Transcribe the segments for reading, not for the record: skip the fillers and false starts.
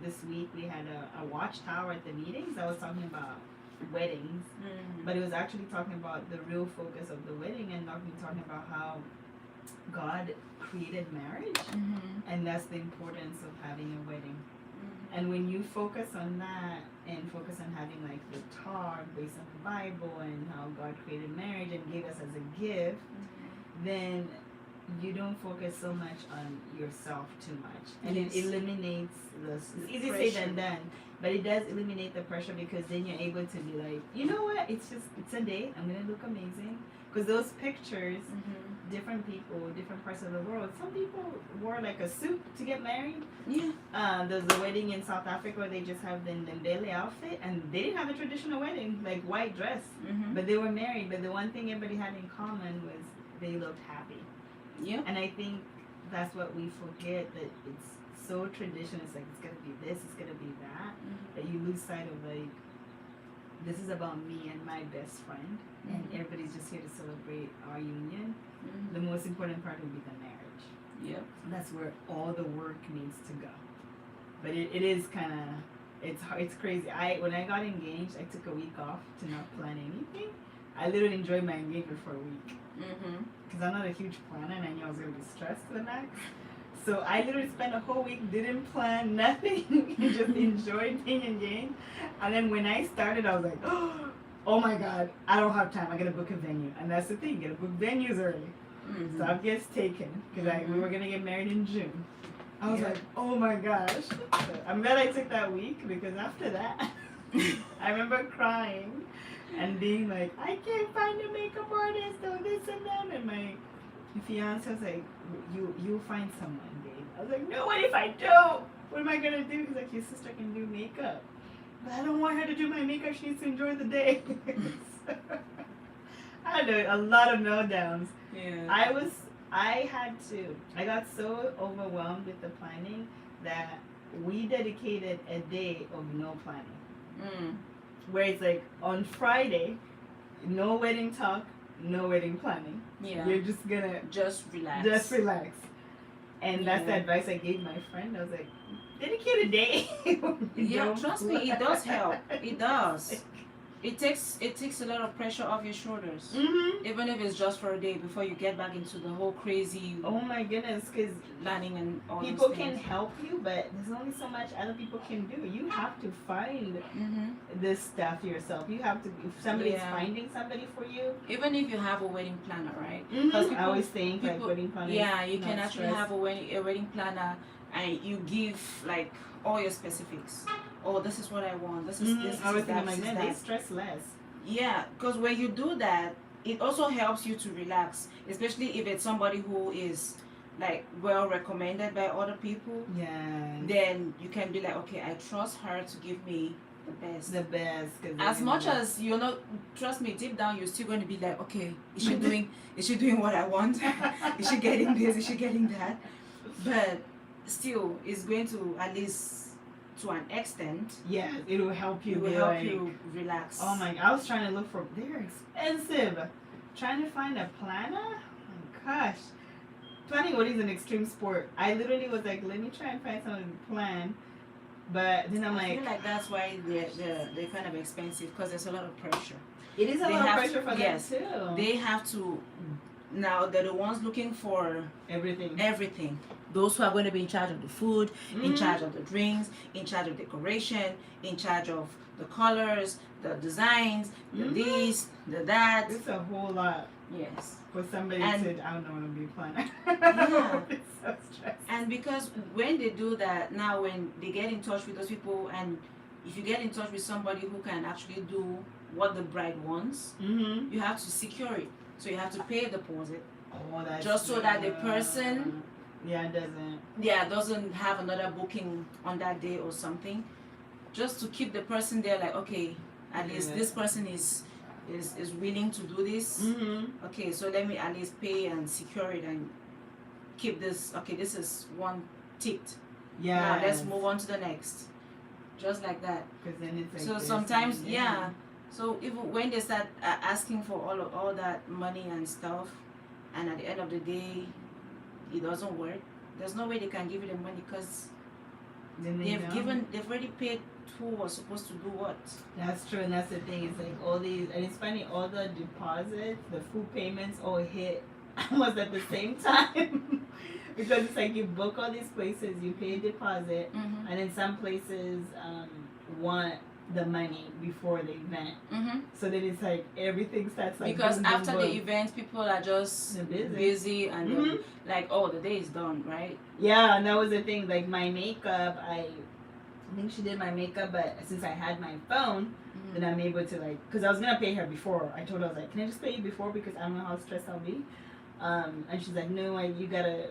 this week we had a watchtower at the meetings. I was talking about weddings, but it was actually talking about the real focus of the wedding, and talking about how God created marriage, and that's the importance of having a wedding. And when you focus on that and focus on having like the talk based on the Bible and how God created marriage and gave us as a gift, then you don't focus so much on yourself too much. And it eliminates it's easy to say than done, but it does eliminate the pressure, because then you're able to be like, you know what, it's a day, I'm gonna look amazing. Because those pictures, different people, different parts of the world, some people wore like a suit to get married. There's a wedding in South Africa where they just have the Ndebele outfit, and they didn't have a traditional wedding, like white dress, but they were married. But the one thing everybody had in common was they looked happy. And I think that's what we forget, that it's so traditional. It's like, it's gonna be this, it's gonna be that, that you lose sight of like, this is about me and my best friend, and everybody's just here to celebrate our union. The most important part would be the marriage. That's where all the work needs to go. But it is kind of, it's crazy. When I got engaged, I took a week off to not plan anything. I literally enjoyed my engagement for a week. Because I'm not a huge planner, and I knew I was going to be stressed to the max. So I literally spent a whole week, didn't plan nothing, just enjoyed being engaged. And then when I started, I was like, oh my God, I don't have time. I got to book a venue. And that's the thing, you got to book venues early. So I gets taken, because we were going to get married in June. I was like, oh my gosh. So I'm glad I took that week, because after that, I remember crying and being like, I can't find a makeup artist or this and that. And my fiance was like, you'll find someone, babe. I was like, no, what if I don't? What am I going to do? He's like, your sister can do makeup. But I don't want her to do my makeup. She needs to enjoy the day. I had a lot of meltdowns. I got so overwhelmed with the planning that we dedicated a day of no planning. Where it's like, on Friday, no wedding talk, no wedding planning. You're just gonna relax. And that's the advice I gave my friend. I was like, dedicate a day. Trust me, it does help. It does. It takes a lot of pressure off your shoulders, even if it's just for a day before you get back into the whole crazy. Oh my goodness, because planning and all people those can help you, but there's only so much other people can do. You have to find this stuff yourself. You have to, if somebody's finding somebody for you. Even if you have a wedding planner, right? I always think like wedding planner. You can actually have a wedding planner, and you give like all your specifics. Oh, this is what I want. This is this. I was that, thinking, like, man, they stress less. Yeah, because when you do that, it also helps you to relax, especially if it's somebody who is like well recommended by other people. Then you can be like, okay, I trust her to give me the best. The best. As much as you know, trust me, deep down you're still going to be like, okay, is she doing what I want? Is she getting this? Is she getting that? But still, it's going to, at least to an extent, it will help you. It will help you relax. Oh my! I was trying to look for. They're expensive. Trying to find a planner. Oh my gosh! Planning what is an extreme sport. I literally was like, let me try and find something to plan. But then I feel like that's why they're kind of expensive, because there's a lot of pressure. It is a lot of pressure for them too. They have to. Now they're the ones looking for everything. Those who are going to be in charge of the food, in charge of the drinks, in charge of decoration, in charge of the colors, the designs, the this, the that. It's a whole lot. Yes. For somebody said, I don't know what to be planning. It's so stressful. And because when they do that, now when they get in touch with those people, and if you get in touch with somebody who can actually do what the bride wants, you have to secure it. So you have to pay a deposit, just so that the person doesn't have another booking on that day or something, just to keep the person there, like, okay, at least this person is willing to do this. Okay, so let me at least pay and secure it and keep this. Okay, this is one ticked. Now let's move on to the next, just like that. Then it's like so sometimes so even when they start asking for all that money and stuff, and at the end of the day it doesn't work, there's no way they can give you the money, because Didn't they know? They've already paid who was supposed to do what. That's true, and that's the thing. It's like all these, and it's funny. All the deposits, the food payments, all hit almost at the same time. Because it's like you book all these places, you pay a deposit, and then some places want the money before the event. So then it's like everything starts like because boom, after boom, the boom. event, people are just They're busy and like, oh, the day is done, right? Yeah, and that was the thing. Like my makeup, I think she did my makeup, but since I had my phone, then I'm able to like, because I was gonna pay her before. I told her, I was like, can I just pay you before because I don't know how stressed I'll be. And she's like, no, you gotta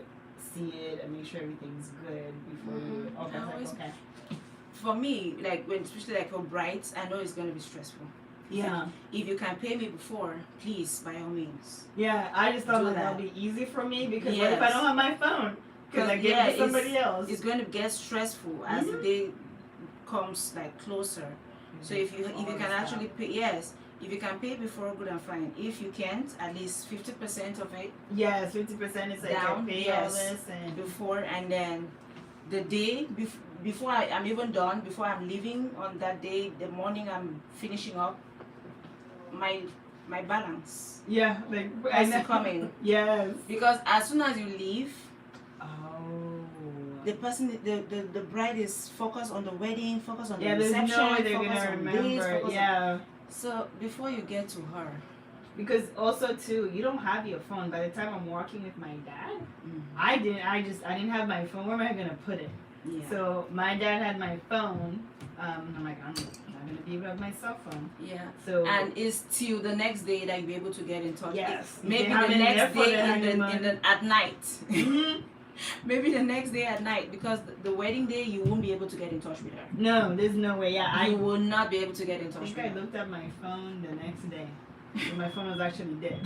see it and make sure everything's good before you. Okay, I was like, okay. For me, like when especially like for brides, I know it's gonna be stressful. Yeah. If you can pay me before, please, by all means. Yeah, I just thought Do like that. that'd be easy for me because what if I don't have my phone? Because I gave it to somebody else. It's going to get stressful as the day comes like closer. So if you can actually pay, if you can pay before, good and fine. If you can't, at least 50% of it. Yes, 50% is like down. I pay all this and before, and then the day before I'm even done, before I'm leaving on that day, the morning I'm finishing up, my balance. Yeah, like has to come in. Yes. Because as soon as you leave, oh, the person, the bride is focused on the wedding, focused on the there's reception, no way they're focused gonna on remember. this, so before you get to her, because also too, you don't have your phone. By the time I'm walking with my dad, I didn't have my phone. Where am I gonna put it? Yeah. So my dad had my phone. I'm like, I'm not gonna be able to have my cell phone. Yeah. So and it's till the next day that you'll be able to get in touch. Yes. Maybe the next day at night. Maybe the next day at night, because the wedding day you won't be able to get in touch with her. No, there's no way. Yeah, you will not be able to get in touch with her. I think I looked at my phone the next day. And my phone was actually dead.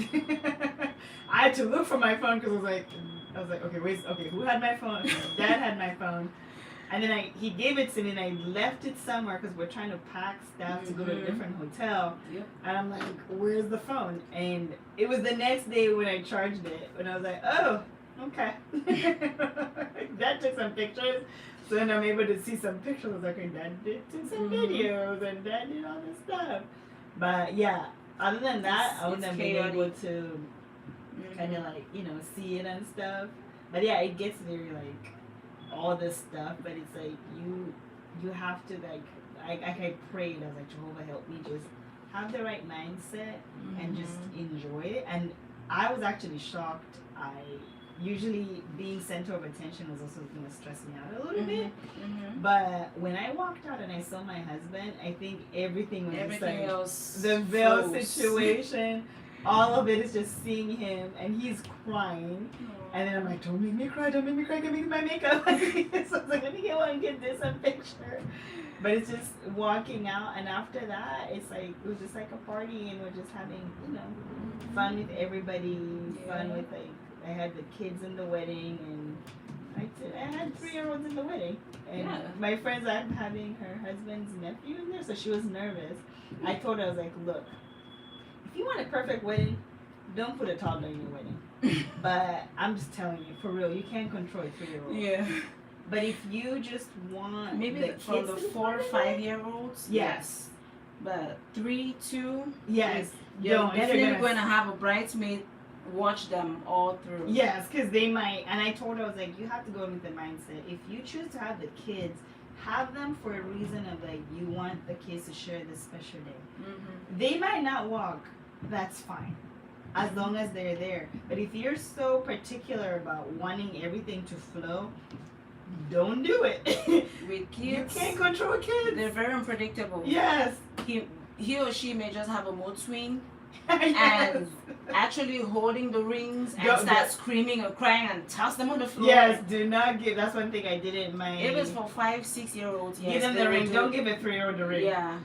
I had to look for my phone because I was like, okay, who had my phone? Dad had my phone. And then he gave it to me and I left it somewhere because we're trying to pack stuff to go to a different hotel. Yep. And I'm like, where's the phone? And it was the next day when I charged it. And I was like, oh, okay. Dad took some pictures. So then I'm able to see some pictures. I was like, okay, Dad did some videos and Dad did all this stuff. But yeah, other than that, I wouldn't have been able to kind of like, see it and stuff. But yeah, it gets very like all this stuff, but it's like you have to like I prayed. I was like, Jehovah, help me just have the right mindset and just enjoy it. And I was actually shocked. Usually being center of attention was also going to stress me out a little bit. But when I walked out and I saw my husband, I think everything was just like else the veil situation. All of it is just seeing him and he's crying. And then I'm like, don't make me cry, give me my makeup. So I was like, let me get one and get this a picture. But it's just walking out, and after that, it's like, it was just like a party, and we're just having, fun with everybody, fun with like, I had the kids in the wedding, and I had 3-year-olds in the wedding. And my friends are having her husband's nephew in there, so she was nervous. I told her, I was like, look, if you want a perfect wedding, don't put a toddler in your wedding. But I'm just telling you, for real, you can't control a 3-year-old. Yeah. But if you just want maybe from the 4 or 5-year-olds, yes. But 3, 2, yes, you're definitely going to have a bridesmaid watch them all through. Yes, because they might. And I told her, I was like, you have to go with the mindset. If you choose to have the kids, have them for a reason of like you want the kids to share this special day. They might not walk. That's fine, as long as they're there. But if you're so particular about wanting everything to flow, don't do it. With kids, you can't control kids. They're very unpredictable. Yes. He or she may just have a mood swing. Yes. And actually holding the rings and start screaming or crying and toss them on the floor. Yes, do not give. That's one thing I didn't. If it's for 5, 6-year-olds, yes, give them the ring. Don't give a 3-year-old the ring. Yeah,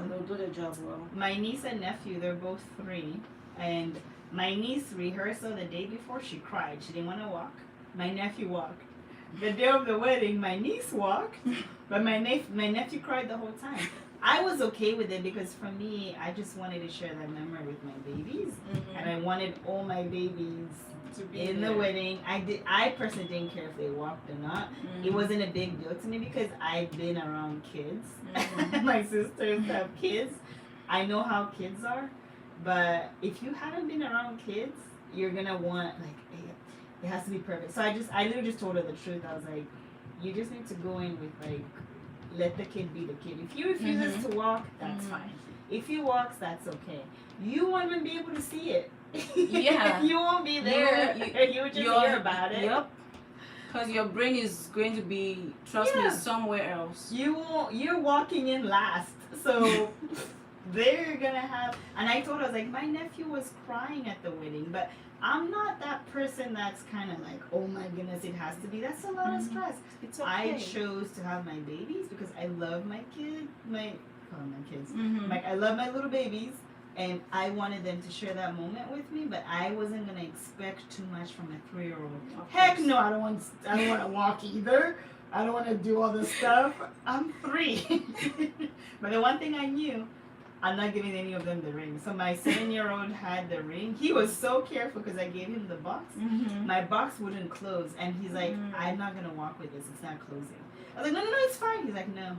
they'll do the job well. My niece and nephew, they're both 3, and my niece rehearsal the day before, she cried. She didn't want to walk. My nephew walked. the day of the wedding, my niece walked, but my nephew cried the whole time. I was okay with it because for me, I just wanted to share that memory with my babies, and I wanted all my babies To be in there. the wedding. I personally didn't care if they walked or not. It wasn't a big deal to me because I've been around kids. My sisters have kids. I know how kids are, but if you haven't been around kids, you're gonna want it has to be perfect. So I literally just told her the truth. I was like, you just need to go in with like, let the kid be the kid. If he refuses to walk, that's fine. If he walks, that's okay. You won't even be able to see it. Yeah. You won't be there. You just hear about it. Yep. Because your brain is going to be, trust me, Yeah. somewhere else. You're walking in last. So they're gonna have, and I told her, I was like, my nephew was crying at the wedding, but I'm not that person that's kind of like, oh my goodness, it has to be. That's a lot of stress. It's okay. I chose to have my babies because I love my kids. My kids. Like I love my little babies, and I wanted them to share that moment with me. But I wasn't gonna expect too much from a 3-year-old. Heck no, I don't want to walk either. I don't want to do all this stuff. I'm 3. But the one thing I knew, I'm not giving any of them the ring. So my 7-year-old had the ring. He was so careful because I gave him the box. My box wouldn't close, and he's like, I'm not gonna walk with this. It's not closing. I was like, no, it's fine. He's like, no.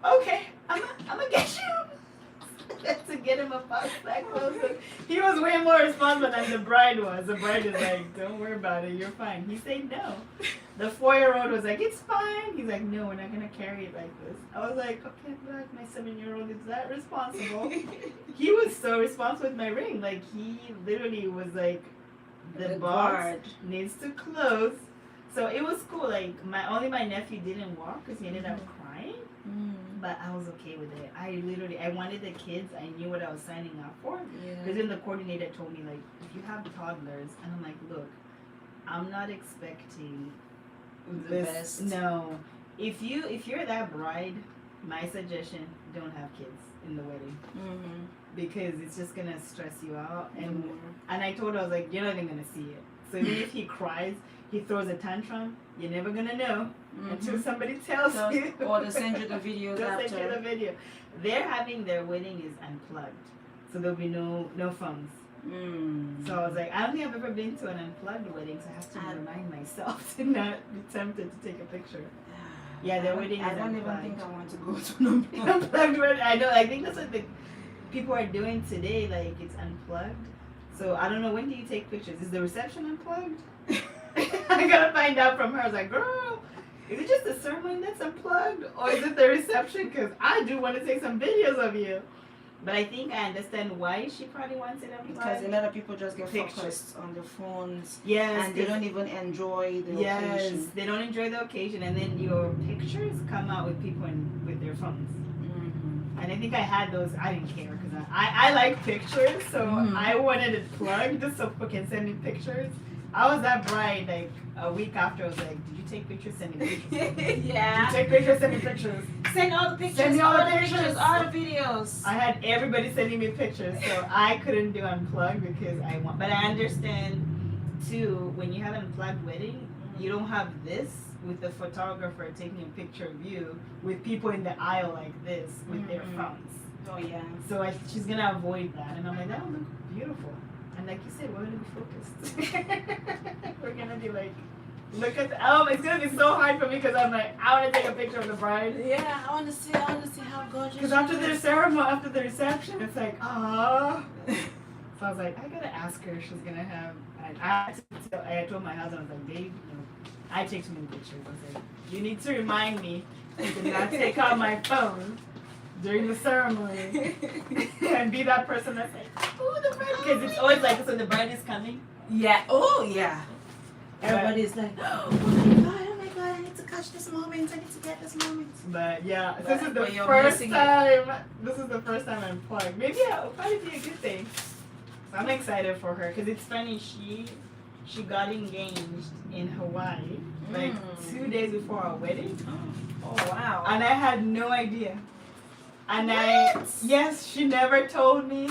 Okay, I'm gonna get you to get him a box that closes. He was way more responsible than the bride was. The bride is like, don't worry about it. You're fine. He said no. The 4-year-old was like, it's fine. He's like, no, we're not gonna carry it like this. I was like, okay, I'm glad my 7-year-old is that responsible. He was so responsible with my ring. Like he literally was like, the box needs to close. So it was cool. Like only my nephew didn't walk because he ended up crying. But I was okay with it. I wanted the kids. I knew what I was signing up for. Because then the coordinator told me, like, if you have toddlers, and I'm like, look, I'm not expecting The best. No. If you're that bride, my suggestion, don't have kids in the wedding. Because it's just gonna stress you out. And I told her, I was like, you're not even gonna see it. So even if he cries, he throws a tantrum, you're never gonna know until somebody tells you. Or they send you the videos They'll after. send you the video. They're having their wedding is unplugged. So there'll be no phones. So I was like, I don't think I've ever been to an unplugged wedding, so I have to remind myself to not be tempted to take a picture. Yeah, their wedding is I don't unplugged. even think I want to go to an Unplugged wedding. I know. I think that's what the people are doing today. Like it's unplugged. So I don't know, when do you take pictures? Is the reception unplugged? I gotta find out from her. I was like, girl, is it just the ceremony that's unplugged, or is it the reception? Because I do want to take some videos of you. But I think I understand why she probably wants it unplugged. Because a lot of people just get Pictures. focused on their phones. Yes, And they don't even enjoy the occasion. they don't enjoy the occasion, and then your pictures come out with people with their phones. And I think I had those. I didn't care because I like pictures, so I wanted it plugged so people can send me pictures. I was that bride like a week after. I was like, did you take pictures? Send me pictures. Yeah. Did you take pictures? Send me pictures. Send all the pictures. Send me all the pictures. All the videos. I had everybody sending me pictures, so I couldn't do unplugged because I want. But I understand too, when you have an unplugged wedding, you don't have this with the photographer taking a picture of you with people in the aisle like this with their phones. Oh yeah. So she's gonna avoid that, and I'm like, that would look beautiful. And like you said, we're gonna be focused. We're gonna be like, look at it's gonna be so hard for me because I'm like, I want to take a picture of the bride. Yeah, I want to see how gorgeous. Because after the ceremony, after the reception, it's like, ah. So I was like, I gotta ask her if she's gonna have. I told my husband, I was like, babe, I take too many pictures. I was like, you need to remind me to not take out my phone during the ceremony and be that person that's like, oh, the bride. Because it's always like this when the bride is coming. Yeah. Oh yeah. Everybody's like, oh my god, I need to catch this moment. I need to get this moment. But yeah, this is the But you're first missing time. This is the first time I'm plugged. Maybe it'll probably be a good thing. So I'm excited for her because it's funny. She got engaged in Hawaii like 2 days before our wedding. Oh wow. And I had no idea. And What? she never told me.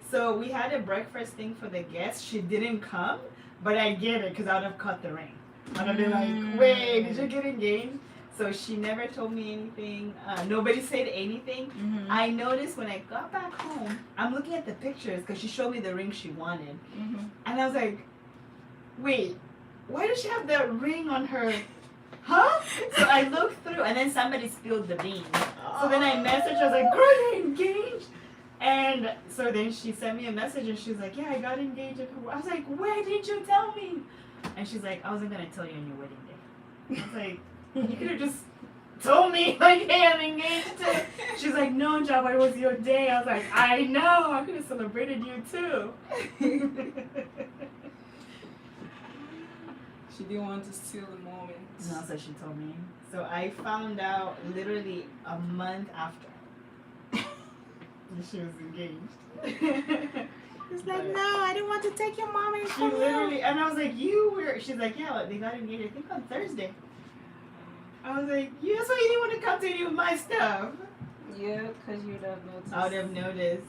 So we had a breakfast thing for the guests. She didn't come, but I get it because I would have cut the ring. And I'd be like, wait, did you get engaged? So she never told me anything. Nobody said anything. Mm-hmm. I noticed when I got back home, I'm looking at the pictures because she showed me the ring she wanted. Mm-hmm. And I was like, wait, why does she have that ring on her? Huh? So I looked through, and then somebody spilled the beans. So then I messaged her, I was like, girl, you're engaged? And so then she sent me a message, and she was like, yeah, I got engaged. I was like, where did you tell me? And she's like, I wasn't going to tell you on your wedding day. I was like, you could have just told me, like, hey, I'm engaged too. She's like, no, Java, it was your day. I was like, I know. I could have celebrated you too. She didn't want to steal the moment. No, so she told me. So I found out literally a month after she was engaged. It's like, no, I didn't want to take your mom and she literally, and I was like, you were, she's like, yeah, they got engaged, I think on Thursday. I was like, yeah, so you didn't want to come to any of my stuff. Yeah, because you would have noticed. I would have noticed.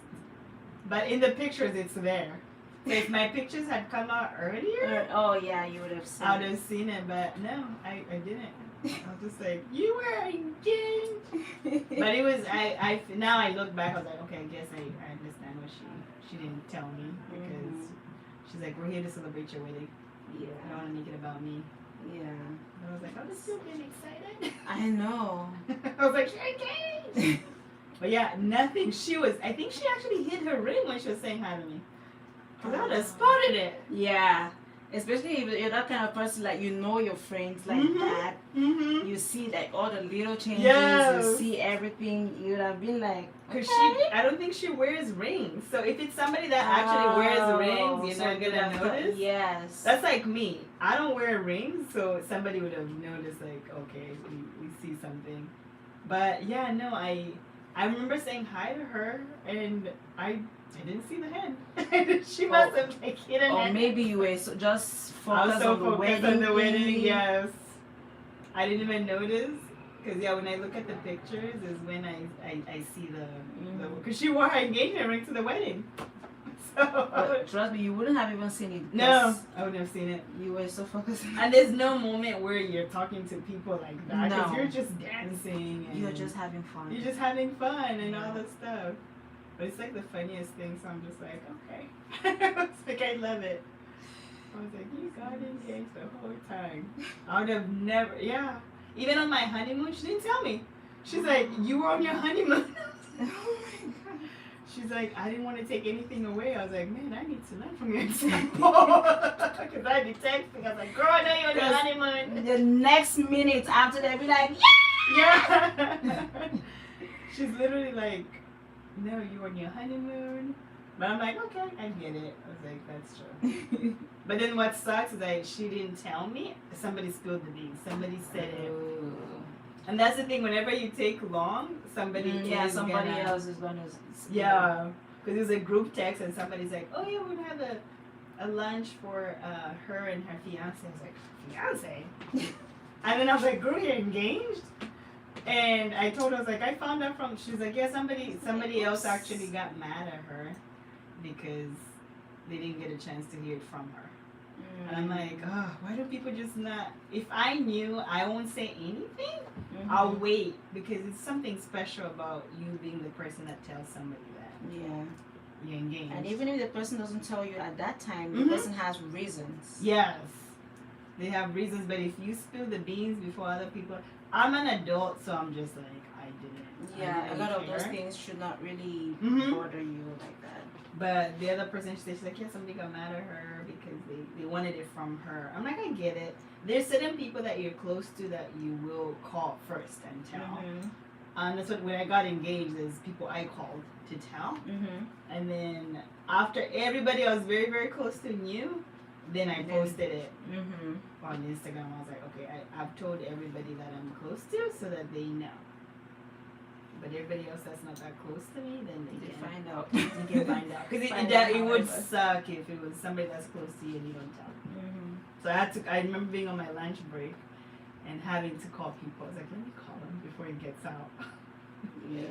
But in the pictures, it's there. So if my pictures had come out earlier, oh yeah, you would have seen I would have seen it, but no, I didn't. I was just like, you were engaged. But it was, now I look back, I was like, okay, I guess I understand what she didn't tell me, because she's like, we're here to celebrate your wedding. Yeah. I don't want to make it about me. Yeah. And I was like, I'm still getting excited. I know. I was like, you're engaged. But yeah, nothing. I think she actually hid her ring when she was saying hi to me. Because I would have spotted it. Yeah. Especially if you're that kind of person, like, you know your friends like that. Mm-hmm. You see, like, all the little changes. Yes. You see everything. You would have been like, Because okay. I don't think she wears rings. So if it's somebody that actually wears rings, you're not going to notice. Yes. That's like me. I don't wear rings, so somebody would have noticed, like, okay, we see something. But yeah, no, I remember saying hi to her, and I didn't see the hand. She must have like hidden it. Or maybe you were just focused on the wedding. Yes, I didn't even notice. Because yeah, when I look at the pictures is when I see the because she wore her engagement ring to the wedding. So but trust me, you wouldn't have even seen it. No, I wouldn't have seen it. You were so focused. And there's no moment where you're talking to people like that. Because No. you're just dancing. And You're just having fun. You're just having fun and all that stuff. But it's like the funniest thing, so I'm just like, okay. It's like, I love it. I was like, you got engaged the whole time. I would have never, yeah. Even on my honeymoon, she didn't tell me. She's like, you were on your honeymoon. Oh my god. She's like, I didn't want to take anything away. I was like, man, I need to learn from your example. Because I'd be texting. I was like, girl, I know you're on your honeymoon. The next minute after that, be like, yeah. She's literally like, no, you were on your honeymoon. But I'm like, okay, I get it. I was like, that's true. But then what sucks is that she didn't tell me. Somebody spilled the beans. Somebody said it. And that's the thing. Whenever you take long, somebody else is gonna. Yeah, because it was a group text, and somebody's like, "Oh yeah, we're gonna have a lunch for her and her fiance." I was like, "Fiance?" And then I was like, "Girl, you're engaged?" And I told her, I was like, "I found out from." She's like, "Yeah, somebody else actually got mad at her because they didn't get a chance to hear it from her." And I'm like, oh, why do people just not? If I knew, I won't say anything. I'll wait because it's something special about you being the person that tells somebody that. Yeah. You're engaged. And even if the person doesn't tell you at that time, the person has reasons. Yes. They have reasons, but if you spill the beans before other people, I'm an adult, so I'm just like, I didn't. Yeah, I a lot of care. those things should not really bother you like that. But the other person, she's like, yeah, somebody got mad at her because they wanted it from her. I'm like, I get it. There's certain people that you're close to that you will call first and tell. That's what, when I got engaged, there's people I called to tell. And then after everybody I was very, very close to knew, then I posted it on Instagram. I was like, okay, I've told everybody that I'm close to so that they know. But everybody else that's not that close to me, then they can find out. You can find out. Because it would suck if it was somebody that's close to you and you don't tell. So I remember being on my lunch break and having to call people. I was like, let me call them before it gets out.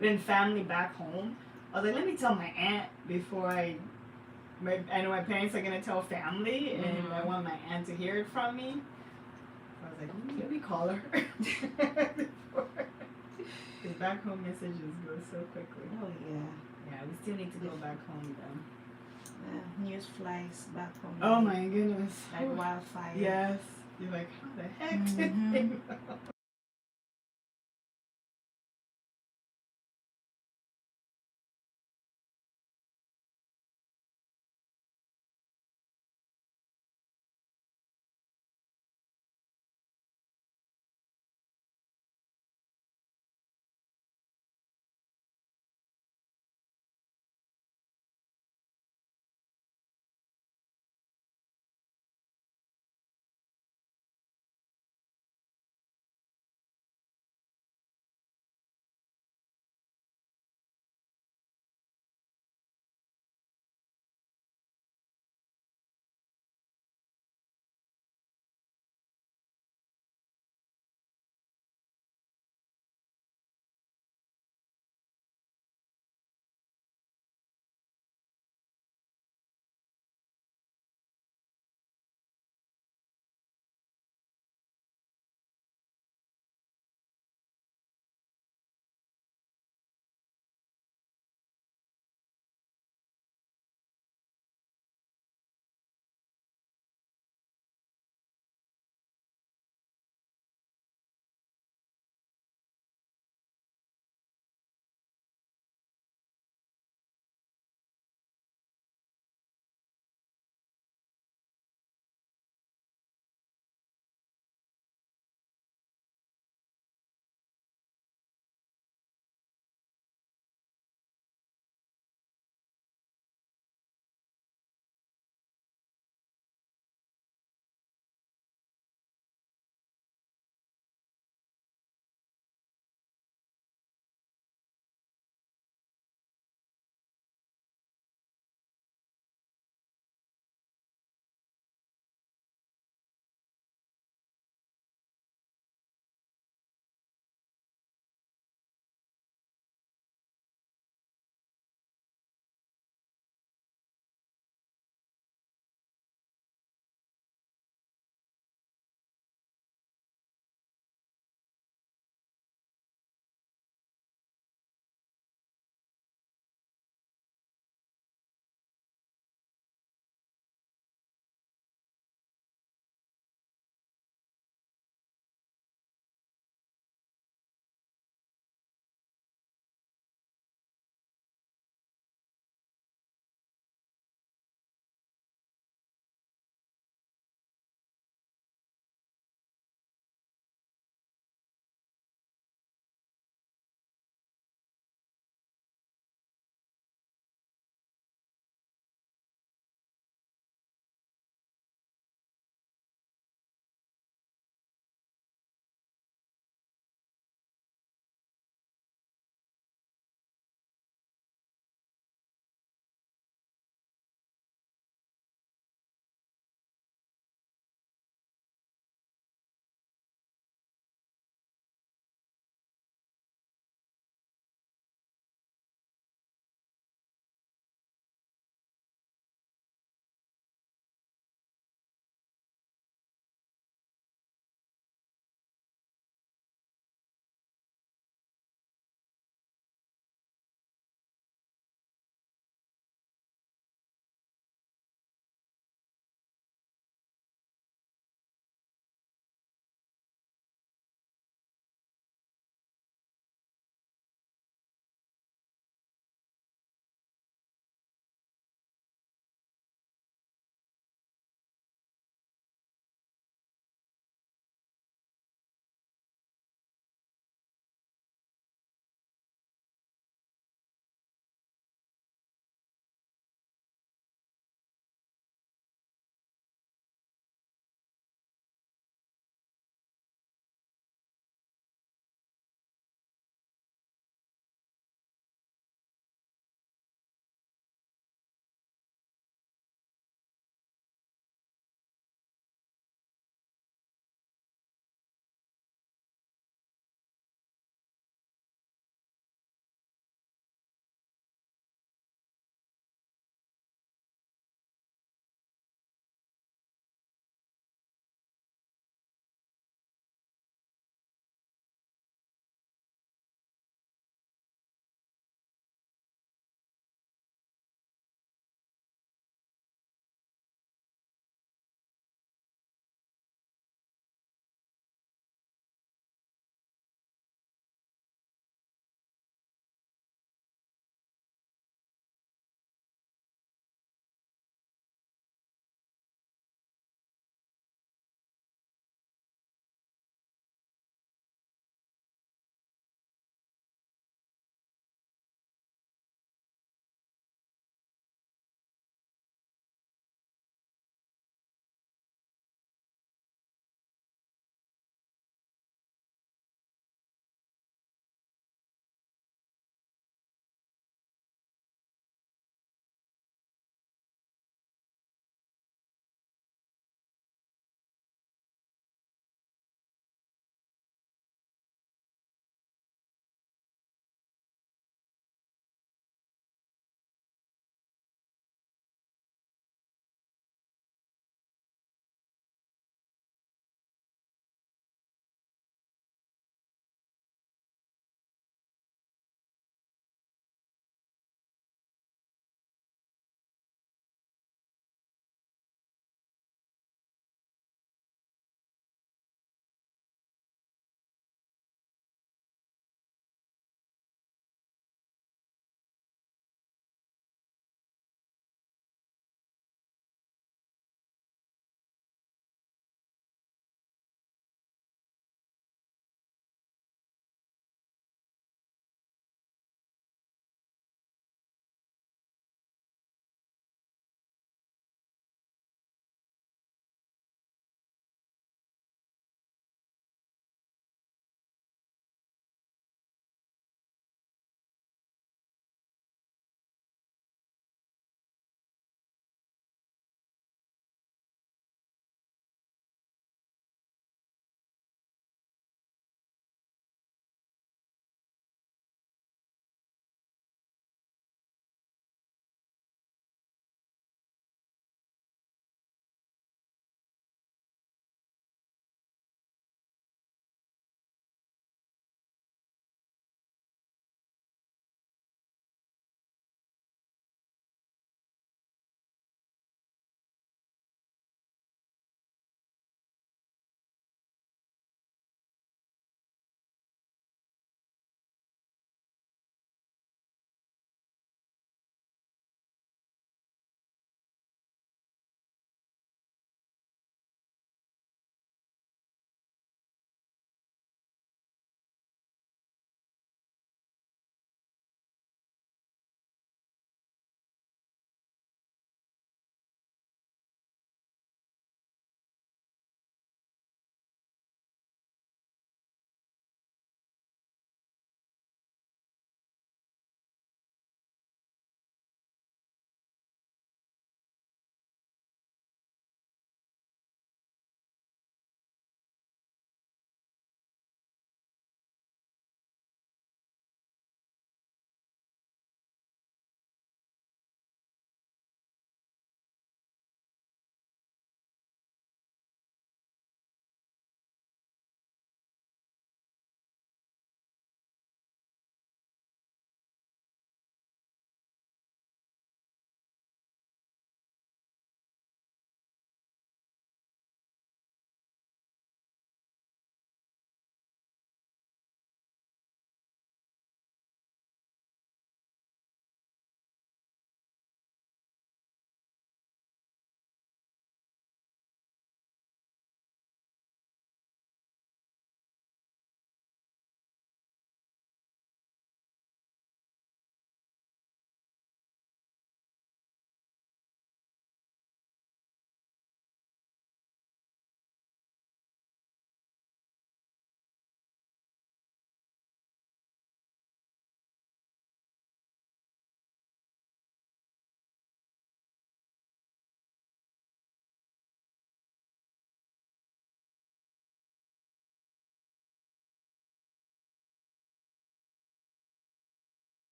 Then family back home. I was like, let me tell my aunt before I know my parents are going to tell family and I want my aunt to hear it from me. So I was like, let me call her. Because back home messages go so quickly. Oh yeah. Yeah, we still need to go back home though. News flies back home. Oh my goodness. Like wildfire. Yes. You're like, how the heck did they know?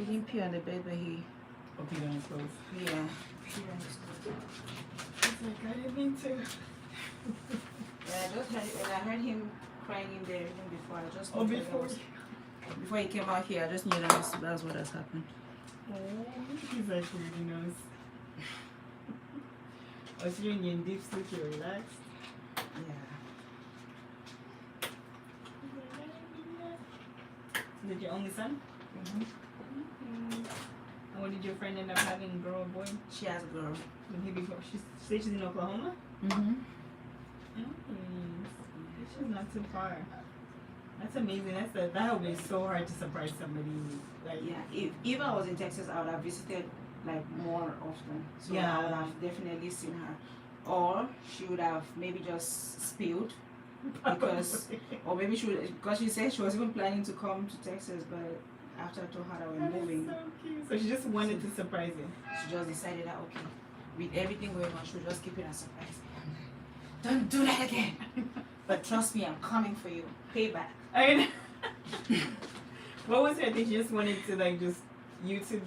He didn't pee on the bed, but he. Oh, peed on his clothes. Yeah. Pee on his clothes. He's like, I didn't mean to. Yeah, I just heard it, and I heard him crying in there even before. I just Oh, before. Before he came out here, I just knew that's what has happened. Oh, he's like, he knows. Oh, so you're in your deep sleep, you're relaxed? Yeah. Is it your only son? Mm-hmm. And what did your friend end up having, girl or boy? She has a girl. When he before she said she's in Oklahoma? Mm-hmm. She's not too far. That's amazing. That would be so hard to surprise somebody. Like, Yeah, if I was in Texas, I would have visited like more often. So Yeah. I would have definitely seen her. Or she would have maybe just spilled because, or maybe she would, because she said she was even planning to come to Texas, but after I told her that we're that is moving, so cute. So she just wanted to surprise you. she just decided that okay, with everything going on, she'll just keep it a surprise. Don't do that again. But trust me, I'm coming for you. Payback. I mean, what was her thing? She just wanted to like just YouTube,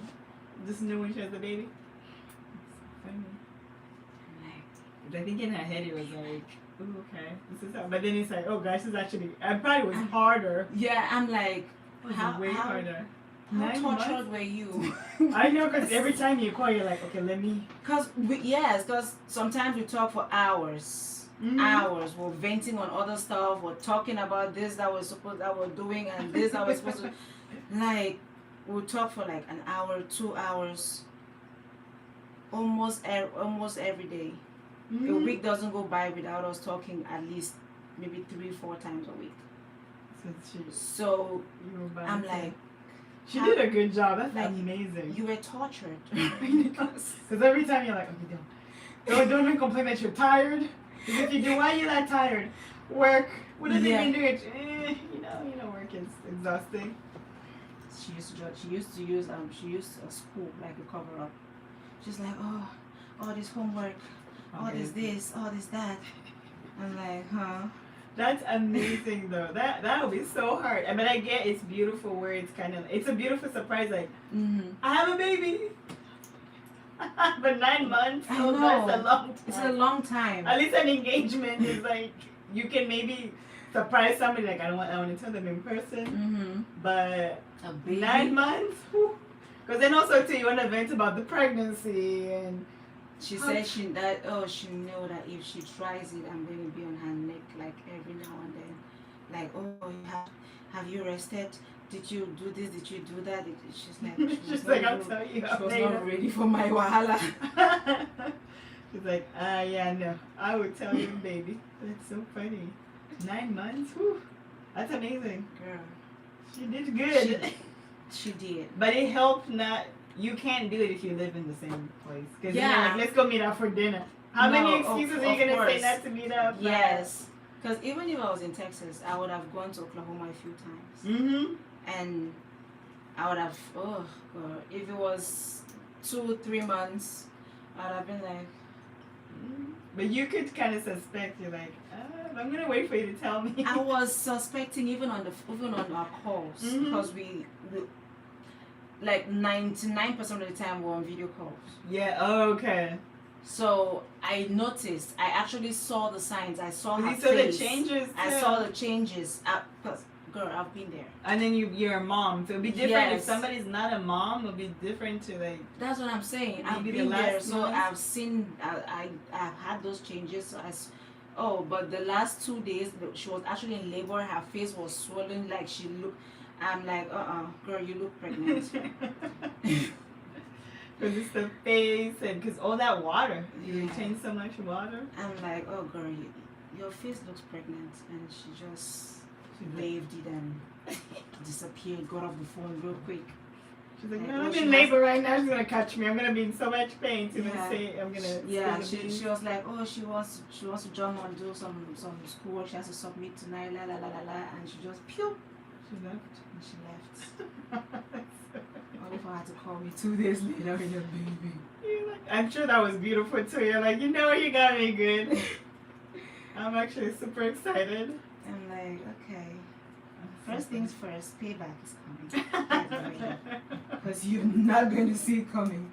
just knew when she was a baby. It's funny. I think in her head it was like, ooh, okay, this is how. But then it's like, oh gosh, this is actually. I probably was harder. Yeah, I'm like, It was how way harder. How 9 tortured months? were you? I know, because every time you call, you're like, okay, let me. Because sometimes we talk for hours. Mhm. Hours. We're venting on other stuff. We're talking about this that we're doing and this that we're supposed to. Like, we'll talk for like an hour, 2 hours. Almost every day. A Mhm. week doesn't go by without us talking at least maybe 3-4 times a week. So You were I'm balancing. like, She did a good job. That's like, amazing. you were tortured. Because every time you're like, okay, don't even complain that you're tired. Because if you do, why are you that tired? Work. What does Yeah. it mean do it? You know, work is exhausting. She used to use a spool like a cover up. She's like, oh, all this homework, all this, all this that. I'm like, huh? That's amazing though. That would be so hard. I mean, I get it's beautiful where it's kind of it's a beautiful surprise. Like I have a baby, but 9 months. I So know. that's a long time. It's a long time. At least an engagement is like you can maybe surprise somebody. Like I want to tell them in person, but A baby. 9 months. Because then also too you want to vent about the pregnancy and. She said she knew that if she tries it, I'm going to be on her neck like every now and then. Like, oh, have you rested? Did you do this? Did you do that? She's like, She's like, I'll tell you. She was not ready for my wahala. She's like, yeah, no, I would tell you, baby. That's so funny. 9 months? Whew. That's amazing. Girl. She did good. She did. But it helped not. You can't do it if you live in the same place. Because Yeah. you're like, let's go meet up for dinner. How many excuses are you going to say not to meet up? Yes. Because even if I was in Texas, I would have gone to Oklahoma a few times. Mm-hmm. And I would have, oh, God. If it was 2-3 months, I would have been like, But you could kind of suspect. You're like, I'm going to wait for you to tell me. I was suspecting even on our calls because we like 99% of the time we're on video calls. Yeah, okay. So I noticed. I actually saw the signs. I saw her You saw face. the changes. I too. saw the changes. Cause girl, I've been there. And then you're a mom, so it'd be different if Yes. somebody's not a mom. It'd be different to like. That's what I'm saying. I've Maybe been the there, last so month. I've seen. I've had those changes. So but the last 2 days, she was actually in labor. Her face was swollen, like she looked. I'm like, girl, you look pregnant. Because it's the face and because all that water. You Yeah. retain so much water. I'm like, oh girl, your face looks pregnant, and she just She's like, waved it and disappeared. Got off the phone real quick. she's like, Like, no, oh, I'm she in labor right now. She's gonna catch me. I'm gonna be in so much pain to even Yeah. say I'm gonna. Yeah, spill the beans. she was like, oh, she wants to jump and do some schoolwork. She has to submit tonight. La la la la la, and she just pew. She left. And she left. Only for her to call me 2 days later with a baby. You're like, I'm sure that was beautiful too. You're like, you know, you got me good. I'm actually super excited. I'm like, okay. First things first, payback is coming. Get ready. because you're not going to see it coming.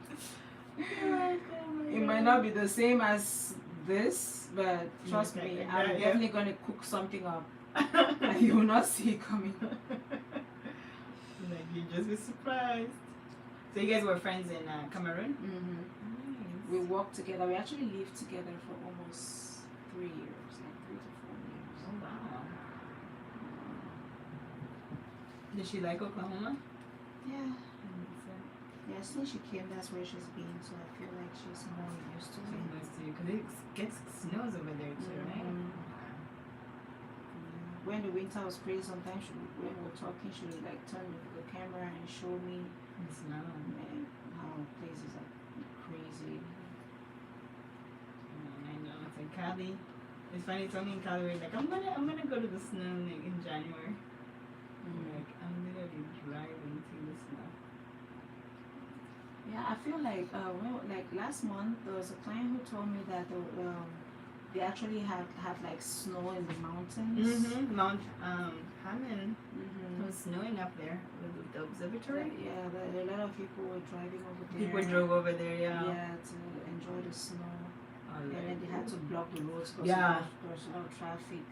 Like, oh my It might God. not be the same as this, but trust Okay, me, yeah, I'm yeah. definitely going to cook something up and you will not see it coming. Like, you just be surprised. So you guys were friends in Cameroon? We Nice. worked together. We actually lived together for almost 3 years, like 3 to 4 years. Oh wow. Did she like Oklahoma? Yeah. Yeah, since she came, that's where she's been, so I feel like she's more used to it. Because it gets snows over there too, right? When the winter was crazy, sometimes when we were talking, she would like turn the camera and show me The snow. man, how places are crazy. I know. It's like Cali. It's funny. It's only in Cali where like I'm gonna go to the snow in January. Like I'm literally driving to the snow. Yeah, I feel like like last month there was a client who told me that they actually have like snow in the mountains. Mount Hammond. It was snowing up there with the observatory. Yeah, a lot of people were driving over there. People drove over there, yeah. Yeah, to enjoy the snow. And then they had to block the roads because Yeah. there was a lot of traffic.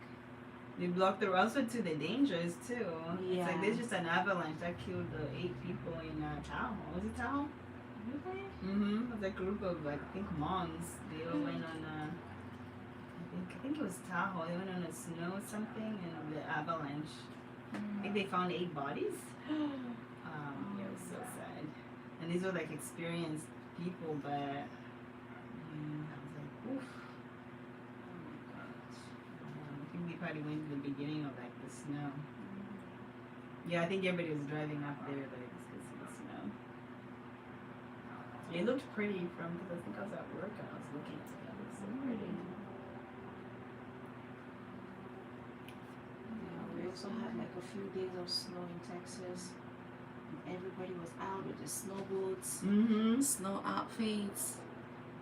They blocked the road. Also to the dangers too. It's Yeah. like there's just an avalanche that killed 8 people in Tahoe. Was it Tahoe? Really? It was a group of I think moms. They all went on I think it was Tahoe. They went on a snow or something and the avalanche. I think they found 8 bodies. Yeah, it was so sad. And these were like experienced people, but I was like, oof. Oh my gosh. I think they probably went to the beginning of like the snow. Yeah, I think everybody was driving up there like because of the snow. It looked pretty because I think I was at work and I was looking at it. It looked so pretty. Yeah, we also had like a few days of snow in Texas. Everybody was out with the snow boots, snow outfits.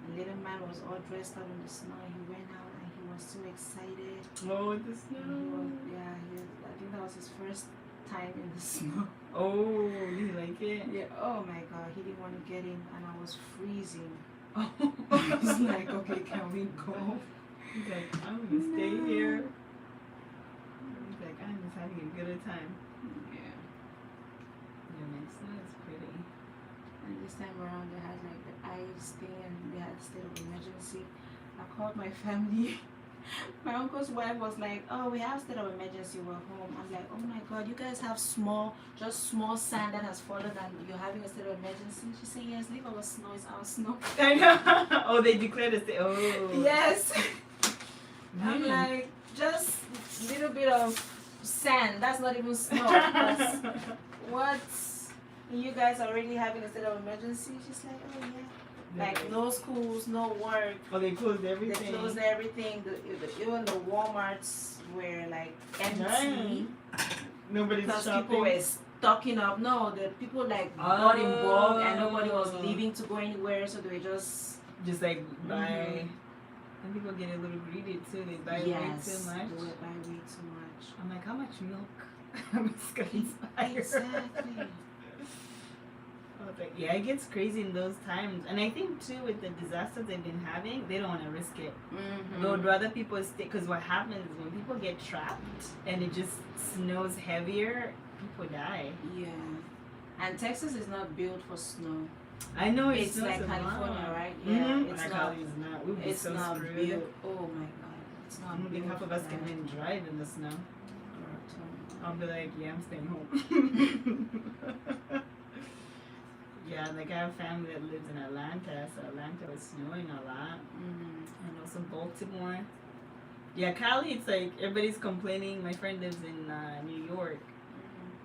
The little man was all dressed up in the snow. He went out and he was so excited. Oh, with the snow. I think that was his first time in the snow. Oh, you like it? Yeah. Oh my God, he didn't want to get in, and I was freezing. Oh. I was like, okay, can we go? He's like, I'm gonna stay here. He's like, I'm just having a good time. Yeah. Yeah, man, snow is pretty. And this time around, they had like the ice thing, and they had a state of emergency. I called my family. My uncle's wife was like, "Oh, we have state of emergency. We're home." I'm like, "Oh my God, you guys have just small sand that has fallen, and you're having a state of emergency?" She said, "Yes, leave our snow. It's our snow." I know. Oh, they declared a state. Oh. Yes. I'm like, just a little bit of sand. That's not even snow. Because what? You guys are already having a state of emergency? She's like, "Oh yeah." Like no schools, no work. Oh, they closed everything. They closed everything. Even the Walmarts were like empty. Dang. Nobody's Because shopping. people were stocking up. No, the people like got in bulk and nobody was leaving to go anywhere, so they were just like buy. And people get a little greedy too. They buy way too much. They would buy way too much. I'm like, how much milk? I'm just gonna inspire. Exactly. I was like, yeah, it gets crazy in those times. And I think too with the disasters they've been having, they don't want to risk it. They would rather people stay, because what happens is when people get trapped and it just snows heavier, people die. Yeah. And Texas is not built for snow. I know It's like California, right? Yeah. It's not. We would be It's so not screwed. built. Oh my God. It's I not don't think built half of for us that. can even drive in the snow. Girl, I'll be like, yeah, I'm staying home. Yeah, like I have family that lives in Atlanta, so Atlanta was snowing a lot. And also Baltimore. Yeah, Cali, it's like everybody's complaining. My friend lives in New York,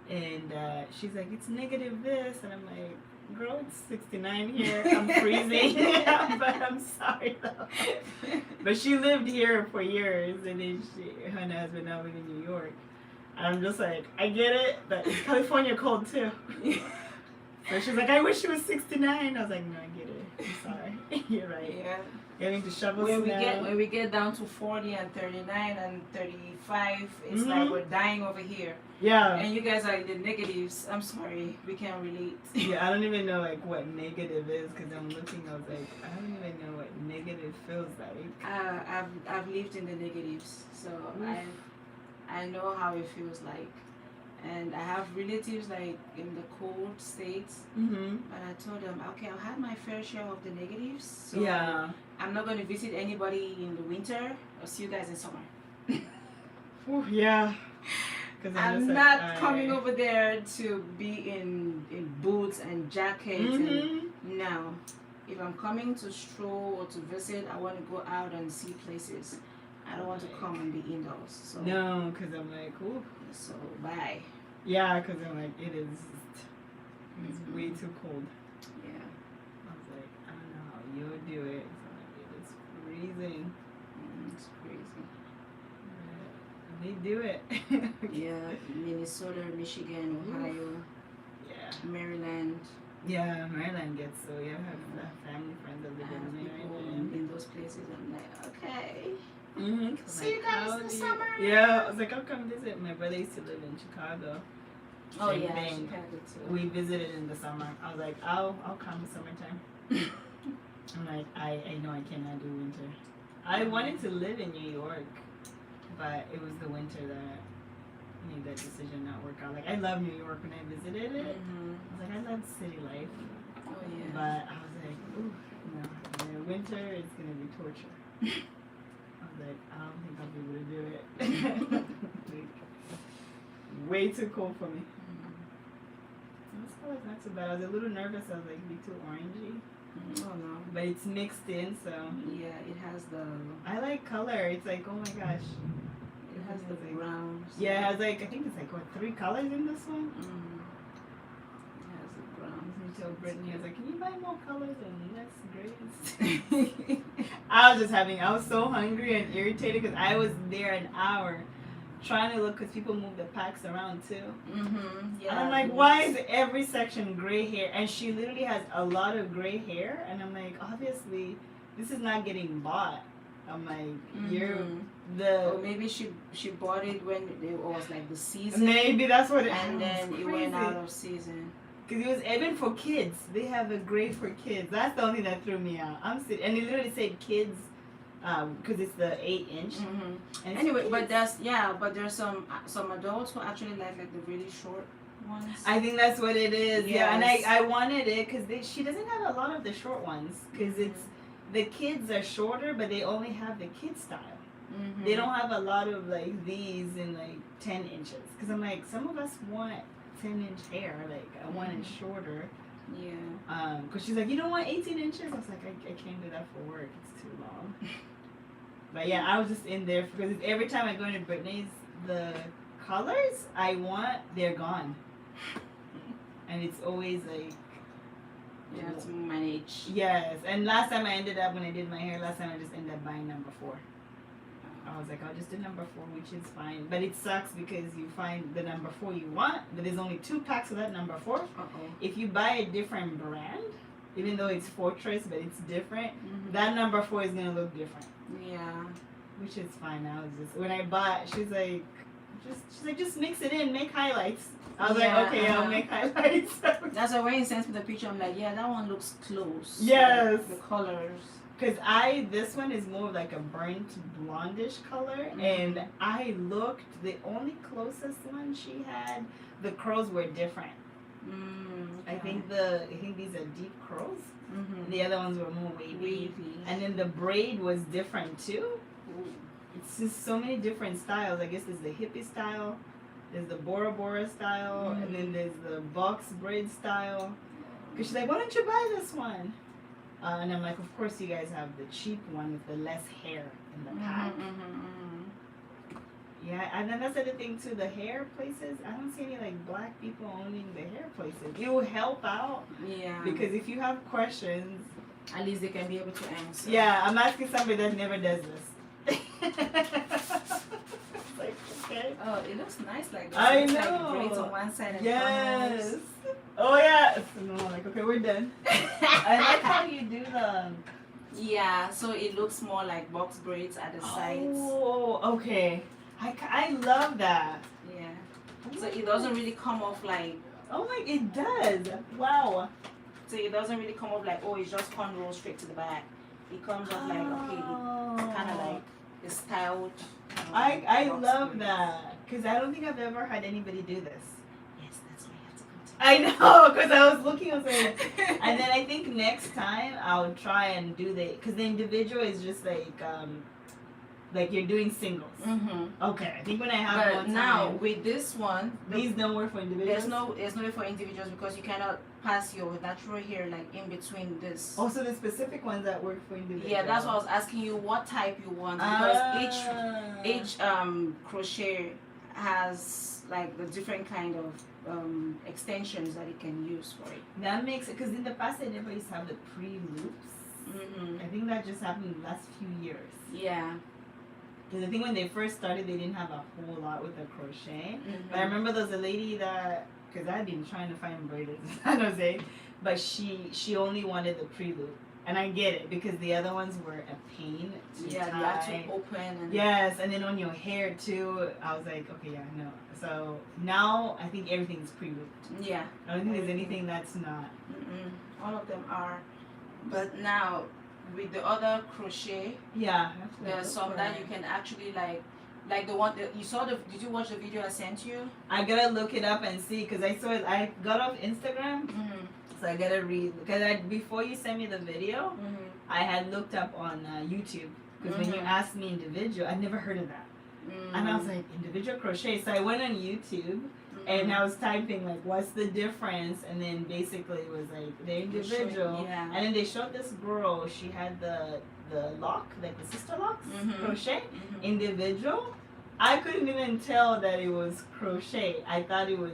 and she's like, it's negative this, and I'm like, girl, it's 69 here. I'm freezing, but I'm sorry though. But she lived here for years, and then her and her husband now live in New York. And I'm just like, I get it, but it's California cold too. So she's like, I wish she was 69. I was like, no, I get it. I'm sorry. You're right. Yeah. Getting to shovel When snow. we get down to 40 and 39 and 35, it's like we're dying over here. Yeah. And you guys are in the negatives. I'm sorry, we can't relate. Yeah, I don't even know like what negative is because I'm looking. I was like, I don't even know what negative feels like. I've lived in the negatives, so I know how it feels like. And I have relatives like in the cold states, and I told them, okay, I've had my fair share of the negatives, so yeah, I'm not going to visit anybody in the winter. I'll see you guys in summer. Ooh, yeah. I'm not coming over there to be in boots and jackets. And no, if I'm coming to stroll or to visit, I want to go out and see places. I don't want to come and be indoors. So no, because I'm like, ooh. So bye. Yeah, because I'm like, it's way too cold. Yeah. I was like, I don't know how you'll do it. So I'm like, it is freezing. It's crazy. They do it. Yeah, Minnesota, Michigan, Ohio, Maryland. Yeah, Maryland gets so I have family friends that live in Maryland. In those places, I'm like, okay. See you guys in the summer. Yeah, I was like, I'll come visit. My brother used to live in Chicago. Oh Same yeah, thing. Chicago too. We visited in the summer. I was like, I'll come summertime. I'm like, I know I cannot do winter. I wanted to live in New York, but it was the winter that made that decision not work out. Like, I love New York when I visited it. I was like, I love city life. Oh yeah. But I was like, ooh, no, winter is gonna be torture. I was like, I don't think I'll be able to do it. Like, way too cold for me. This color's not too bad. I was a little nervous. I was like, it'd be too orangey. Oh no. But it's mixed in, so. Yeah, it has the. I like color. It's like, oh my gosh. It has the browns. Yeah, it has like, I think it's like, what, 3 colors in this one? It has the browns. Until Brittany was like, can you buy more colors? And that's great. I was so hungry and irritated because I was there an hour trying to look because people move the packs around too. Yeah. And I'm like, why is every section gray hair? And she literally has a lot of gray hair. And I'm like, obviously, this is not getting bought. I'm like, Or maybe she bought it when it was like the season. Maybe that's what it is. And then it went out of season. Because it was even for kids. They have a gray for kids. That's the only thing that threw me out. And it literally said kids. Because it's the 8-inch. Anyway, but there's some adults who actually like the really short ones. I think that's what it is. Yes. Yeah, and I wanted it because she doesn't have a lot of the short ones because it's the kids are shorter, but they only have the kid style. They don't have a lot of like these in like 10 inches. Because I'm like, some of us want 10-inch hair. Like I want it shorter. Yeah. Because she's like, you don't want 18 inches? I was like, I can't do that for work. It's too long. But yeah, I was just in there because every time I go into Brittany's, the colors I want, they're gone. And it's always like... You have to manage. Yes. And last time I ended up, when I did my hair, last time I just ended up buying number 4. I was like, I'll just do number 4, which is fine. But it sucks because you find the number 4 you want, but there's only 2 packs of that number 4. If you buy a different brand, even though it's Fortress, but it's different, that number 4 is going to look different. Yeah. Which is fine. I was just, when I bought, she's like, just mix it in, make highlights. I was like, okay, I'll make highlights. That's why when you sent me the picture, I'm like, yeah, that one looks close. Yes. Like the colors. Because this one is more like a burnt blondish color, and I looked, the only closest one she had, the curls were different. I think these are deep curls. The other ones were more wavy. And then the braid was different too. It's just so many different styles. I guess there's the hippie style, there's the Bora Bora style, and then there's the box braid style. Because she's like, why don't you buy this one? And I'm like, of course you guys have the cheap one with the less hair in the pack. Yeah, and then that's the other thing too, the hair places, I don't see any like black people owning the hair places. It will help out. Yeah. Because if you have questions, at least they can be able to answer. Yeah, I'm asking somebody that never does this. Like, Okay. Oh, it looks nice like this. I It looks know. like braids on one side and Yes. Oh yeah. No, like okay, we're done. I like how you do the. Yeah, so it looks more like box braids at the sides. Oh, okay. I love that. Yeah. Oh So my it doesn't God. really come off like. Oh my, it does. Wow. So it doesn't really come off like, oh, it's just cornrow straight to the back. It comes off like, okay, it's kind of like it's styled. I box love braids. that because I don't think I've ever had anybody do this. Yes, that's why you have to come to. I know, because I was looking, I was like, and then I think next time I'll try and do because the individual is just like you're doing singles. Mm-hmm. Okay, I think when I have But more now time, with this one, these don't work for individuals. there's no way for individuals because you cannot pass your natural hair like in between this. Also, the specific ones that work for individuals. Yeah, that's why I was asking you what type you want because each crochet has like the different kind of extensions that it can use for it. That makes it, because in the past they never used to have the pre-loops. Mm-hmm. I think that just happened in the last few years. Yeah. Because I think when they first started, they didn't have a whole lot with the crochet. Mm-hmm. But I remember there was a lady that, because I've been trying to find braiders in San Jose, but she only wanted the pre-loop. And I get it, because the other ones were a pain to Yeah, tie. you have to open and Yes, and then on your hair too, I was like, okay, yeah, no. So now I think everything's pre-looped. yeah. I don't think there's anything that's not. All of them are. But now with the other crochet, Yeah. there's some that you can actually like the one that you saw. Did you watch the video I sent you? I gotta look it up and see, because I saw it, I got off Instagram, so I gotta read. Because before you sent me the video, I had looked up on YouTube, because when you asked me individual, I'd never heard of that. And I was like, individual crochet. So I went on YouTube and I was typing like, what's the difference? And then basically it was like the individual. Yeah. And then they showed this girl, she had the lock, like the sister locks, crochet, individual. I couldn't even tell that it was crochet. I thought it was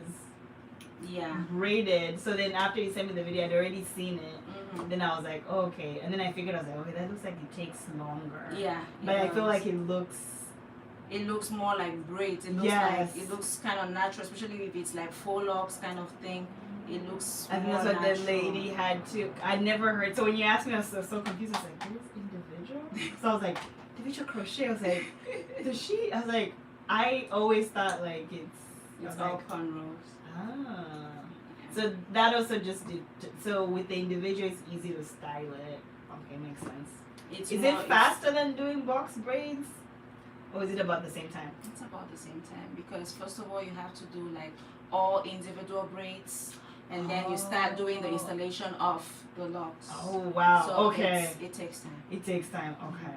braided. So then after you sent me the video, I'd already seen it. Then I was like, oh, okay. And then I figured, I was like, okay, that looks like it takes longer. Yeah. But I feel like it looks more like braids. It looks Yes. like it looks kind of natural, especially if it's like faux locks kind of thing. It looks I think more that's what natural. the lady had to. I never heard. So when you asked me, I was so confused. I was like, "This individual?" So I was like, "Individual crochet." I was like, "Does she?" I was like, "I always thought like It's I all was like, cornrows. ah." So that also just did. So with the individual, it's easy to style it. Okay, makes sense. Is it faster than doing box braids, or is it about the same time? It's about the same time because first of all you have to do like all individual braids. And then you start doing the installation of the locks. Oh wow! So okay. it takes time. It takes time. Okay.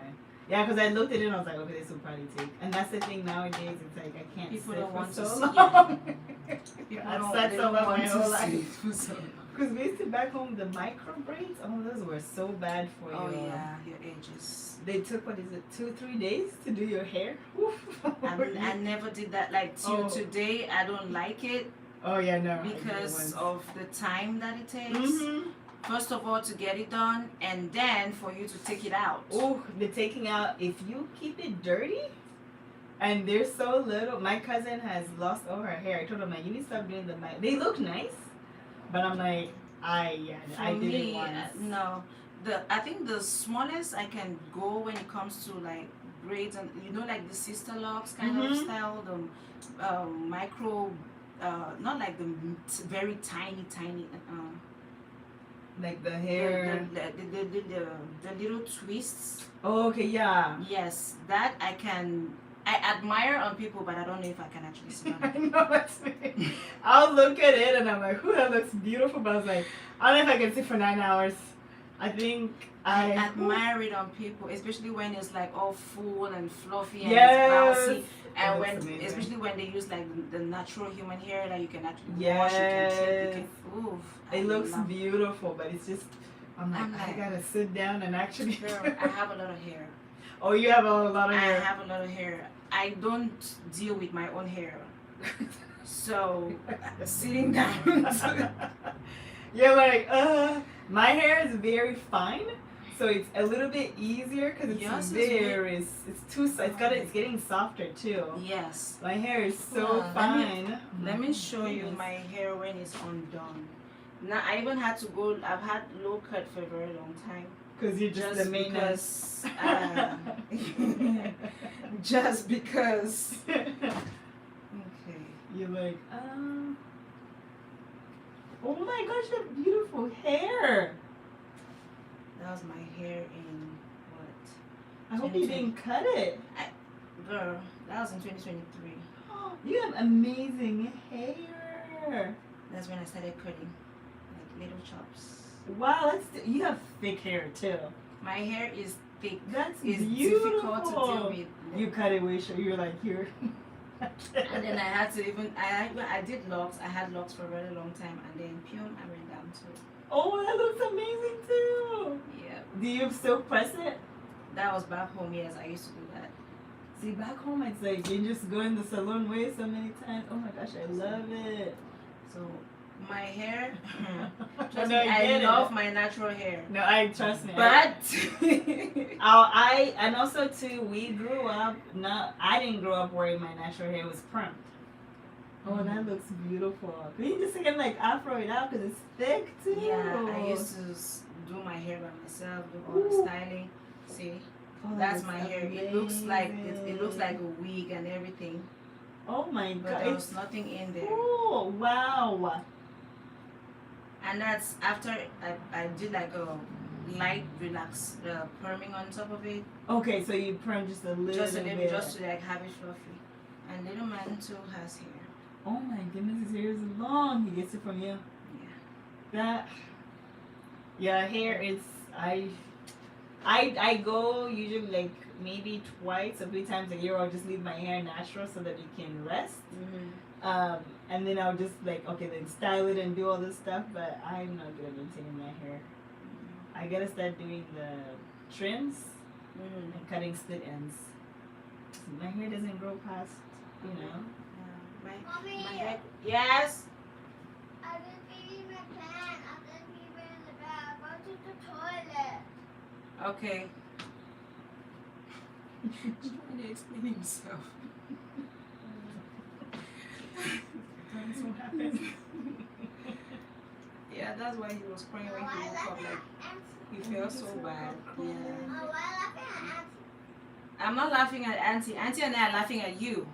Yeah, because I looked at it and I was like, okay, this will probably take. And that's the thing nowadays. It's like I can't People sit don't for want so to long. People I've don't, sat they so don't long want my to whole sit life. for so long. Because we used to back home the micro braids. Oh, those were so bad for you. Oh yeah, your ages. They took what is it, 2-3 days to do your hair? Oof. I never did that. Like till today, I don't like it. Oh yeah, no. Because of the time that it takes. First of all, to get it done, and then for you to take it out. Oh, the taking out. If you keep it dirty, and there's so little. My cousin has lost all her hair. I told her, like, you need to stop doing the mic. They look nice, but I'm like, I did it once. No. I think the smallest I can go when it comes to like braids and like the sister locks kind of style, the micro. Not like the very tiny, like the hair, the little twists. Oh, okay, yeah. Yes, that I can. I admire on people, but I don't know if I can actually see I on know what's me. I'll look at it and I'm like, "Ooh, that looks beautiful." But I was like, I don't know if I can sit for 9 hours. I think I admire it on people, especially when it's like all full and fluffy and yes. it's bouncy. And when, amazing. especially when they use like the natural human hair that you can actually yes. wash, you can oof. It looks beautiful, but it's just, I'm like, I gotta sit down and actually. Girl, I have a lot of hair. Oh, you have a lot of hair. I have a lot of hair. I don't deal with my own hair, so sitting down. You're like, my hair is very fine, So it's a little bit easier because Yours it's is very, it's getting softer too. Yes. My hair is so Well, fine. Let me show you my hair when it's undone. Now I even had to go. I've had low cut for a very long time. Because you're just the main because, just because. Okay. You're like, oh my gosh, you have beautiful hair. That was my hair in what? I hope you didn't cut it. Girl, that was in 2023. You have amazing hair. That's when I started cutting, like little chops. Wow, you have thick hair too. My hair is thick. That's it's beautiful. difficult to deal with. You cut it way short. You're like here. And then I had to I did locks. I had locks for a very long time, and then I went down to. Oh, that looks amazing too. Yeah. Do you still press it? That was back home. Yes, I used to do that. See, back home it's like you just go in the salon way so many times. Oh my gosh, I love it. So my hair, No, I love my natural hair. No, I trust me. But and also too, we grew up. I didn't grow up wearing my natural hair. It was permed. Oh, that looks beautiful. Can you just again like afro it out because it's thick too? Yeah, I used to do my hair by myself, do all the styling. See, that's my hair. It looks like it looks like a wig and everything. Oh my god! But there was nothing in there. Oh wow! And that's after I did like a light relax perming on top of it. Okay, so you perm just a little bit. Just to like have it fluffy. And little man too has hair. Oh my goodness, his hair is long. He gets it from you. Yeah. Hair is I go usually like maybe twice or 3 times a year. I'll just leave my hair natural so that it can rest. Mm-hmm. And then I'll just like then style it and do all this stuff. But I'm not good at maintaining my hair. I gotta start doing the trims and cutting split ends. My hair doesn't grow past, My head. Yes. I just peed my pants. I just peed in the bath. Go to the toilet. Okay. He's trying to explain himself. That's what happened. Yeah, that's why he was crying when he woke up. Like he felt so bad. Yeah. Oh, why laughing at Auntie? I'm not laughing at Auntie. Auntie and I are laughing at you.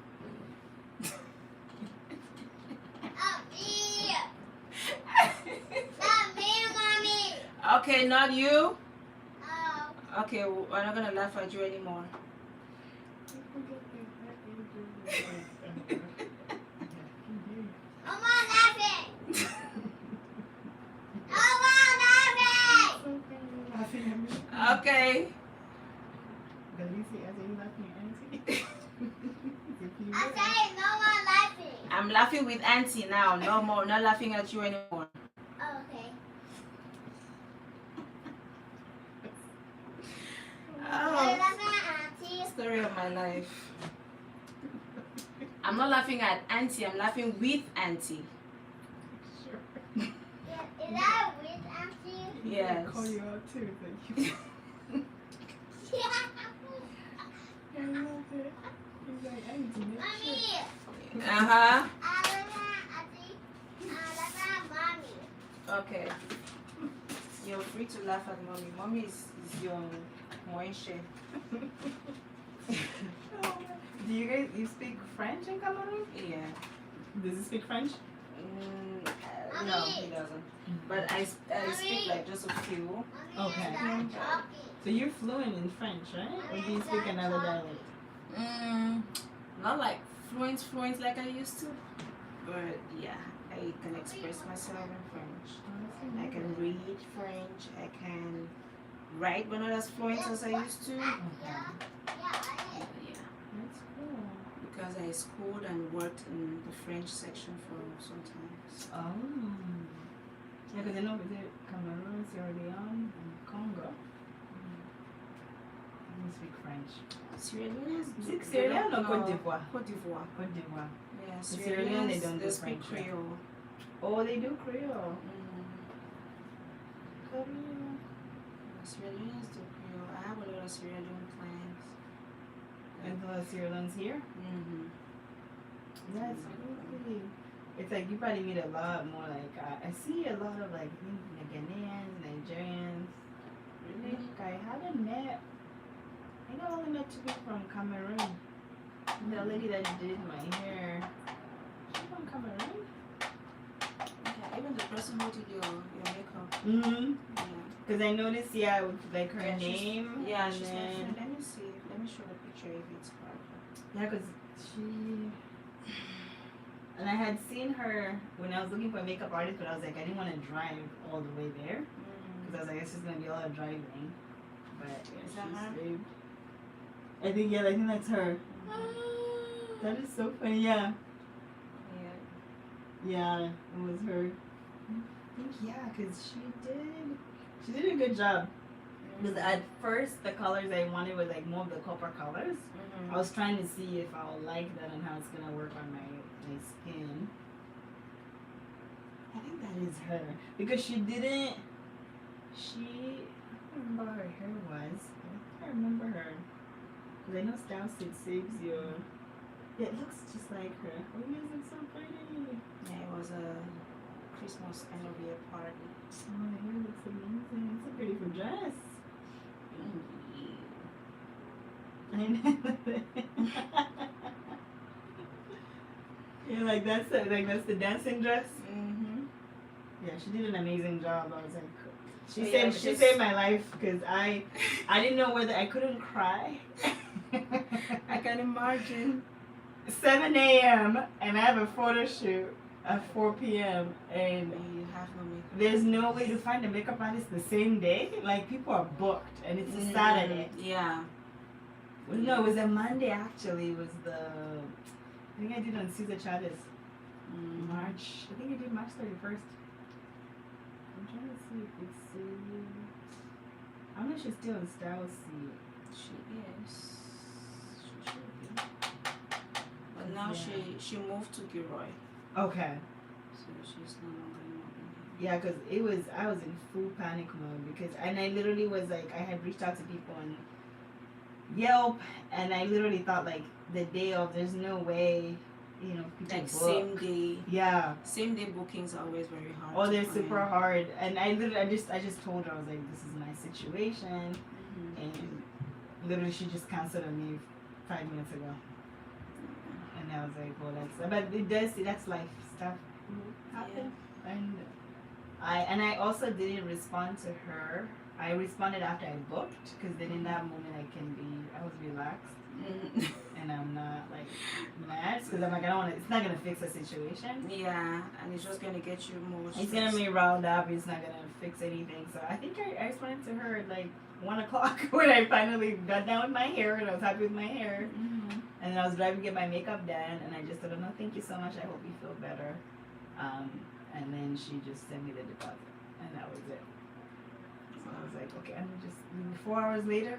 Oh, me. Not me, Mommy. Okay, not you. Oh. Okay, we're not gonna laugh at you anymore. No more laughing. No more laughing. Okay. I said no more laughing. I'm laughing with Auntie now. No more. Not laughing at you anymore. Oh, okay. Are you Oh, laughing at Auntie? story of my life. I'm not laughing at Auntie. I'm laughing with Auntie. Yeah, is that with Auntie? Yes. I call you out too. Thank you. Yeah. I love it. He's like, I need to make sure. Mommy. Uh-huh. I love Auntie. I love Mommy. Okay. You're free to laugh at mommy. Mommy is your moishe. Do you speak French in Cameroon? Yeah. Does he speak French? No, he doesn't. But I speak like just a few. Mommy, Okay. stop talking. So you're fluent in French, right? Or do you speak another dialect? Not like fluent like I used to. But yeah, I can express myself in French. I can read French. I can write, but not as fluent as I used to. Yeah, I did. Yeah. That's cool. Because I schooled and worked in the French section for some time. Oh. Yeah, because I know we did Cameroon, Sierra Leone, and Congo. I speak French. Sierra Leone Is it Sierra Leone or Côte d'Ivoire? Côte d'Ivoire. Côte d'Ivoire. Yeah, Sierra Leone, they don't do speak French, yeah. Creole. Oh, they do Creole. Creole. Sierra Leoneans do Creole. I have a lot of Sierra Leone clients. And the Sierra Leone's here. That's crazy. It's like you probably meet a lot more. Like I see a lot of like Ghanaians, Nigerians. Really? Like, I haven't met. I think I only met 2 people from Cameroon. The lady that did my hair. She's from Cameroon. Okay, even the person who did your makeup. Mm-hmm. Yeah. Because I noticed, with like her name. Yeah, and she's my then, friend. Let me see. Let me show the picture if it's her. Yeah, because she. And I had seen her when I was looking for a makeup artist, but I was like, I didn't want to drive all the way there. Because I was like, it's just going to be a lot of driving. But yeah, Is that her? saved. I think that's her. That is so funny, yeah. Yeah, it was her. I think, because she did a good job. Because at first, the colors I wanted were like more of the copper colors. I was trying to see if I'll like that and how it's going to work on my skin. I think that is her. Because I don't remember how her hair was. I don't remember her. Because I know Style Seed saves your... Yeah, it looks just like her. Oh, yes, it's so pretty. Yeah, it was a Christmas end of year party. Oh, the hair looks amazing. It's a beautiful dress. I know. Yeah, like that's the dancing dress. Yeah, she did an amazing job. I was like, she saved my life because I didn't know whether I couldn't cry. I can imagine. 7 a.m. and I have a photo shoot at 4 p.m. and You have no makeup. there's no way to find a makeup artist the same day. Like people are booked and it's a Saturday. Yeah. Well, no, it was a Monday actually. It was I think I did on Caesar Chavez. March. I think I did March 31st. I'm trying to see if it's I don't know if she's still in Style Seed. She is. She should be. But now she moved to Gilroy. Okay. So she's no longer in Melbourne. Yeah, because I was in full panic mode and I literally was like, I had reached out to people on Yelp and I literally thought like the day of, there's no way, people Like book. same day. Yeah. Same day bookings are always very hard. Oh, they're to super find. hard. And I just told her, I was like, this is my situation. And literally she just canceled on me 5 minutes ago. And I was like, well, that's life stuff happen. And I also didn't respond to her. I responded after I booked because then in that moment I was relaxed and I'm not like mad because I'm like, I don't want to, it's not going to fix the situation. Yeah, and it's just going to get you more stressed. It's going to be riled up. It's not going to fix anything. So I think I responded to her at like 1 o'clock when I finally got down with my hair and I was happy with my hair. And then I was driving to get my makeup done and I just told her, no, thank you so much. I hope you feel better. And then she just sent me the deposit and that was it. So I was like, okay, I'm just 4 hours later.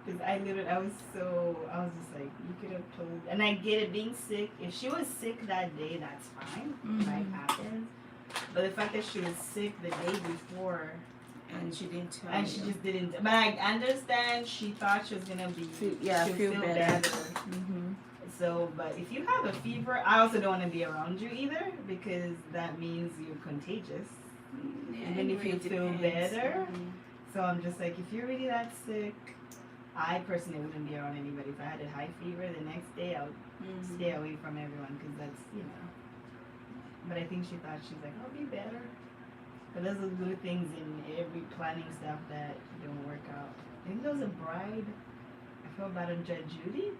Because I was just like, you could have told. And I get it, being sick. If she was sick that day, that's fine. Life happens. But the fact that she was sick the day before. And she didn't tell And you. she just didn't. But I understand she thought she was going to be. feel better. So, but if you have a fever, I also don't want to be around you either. Because that means you're contagious. Even if you feel better. So I'm just like, if you're really that sick, I personally wouldn't be around anybody. If I had a high fever the next day, I would stay away from everyone because that's, But I think she thought, she's like, I'll be better. But there's those little things in every planning stuff that don't work out. I think there was a bride, I felt bad on Judge Judy.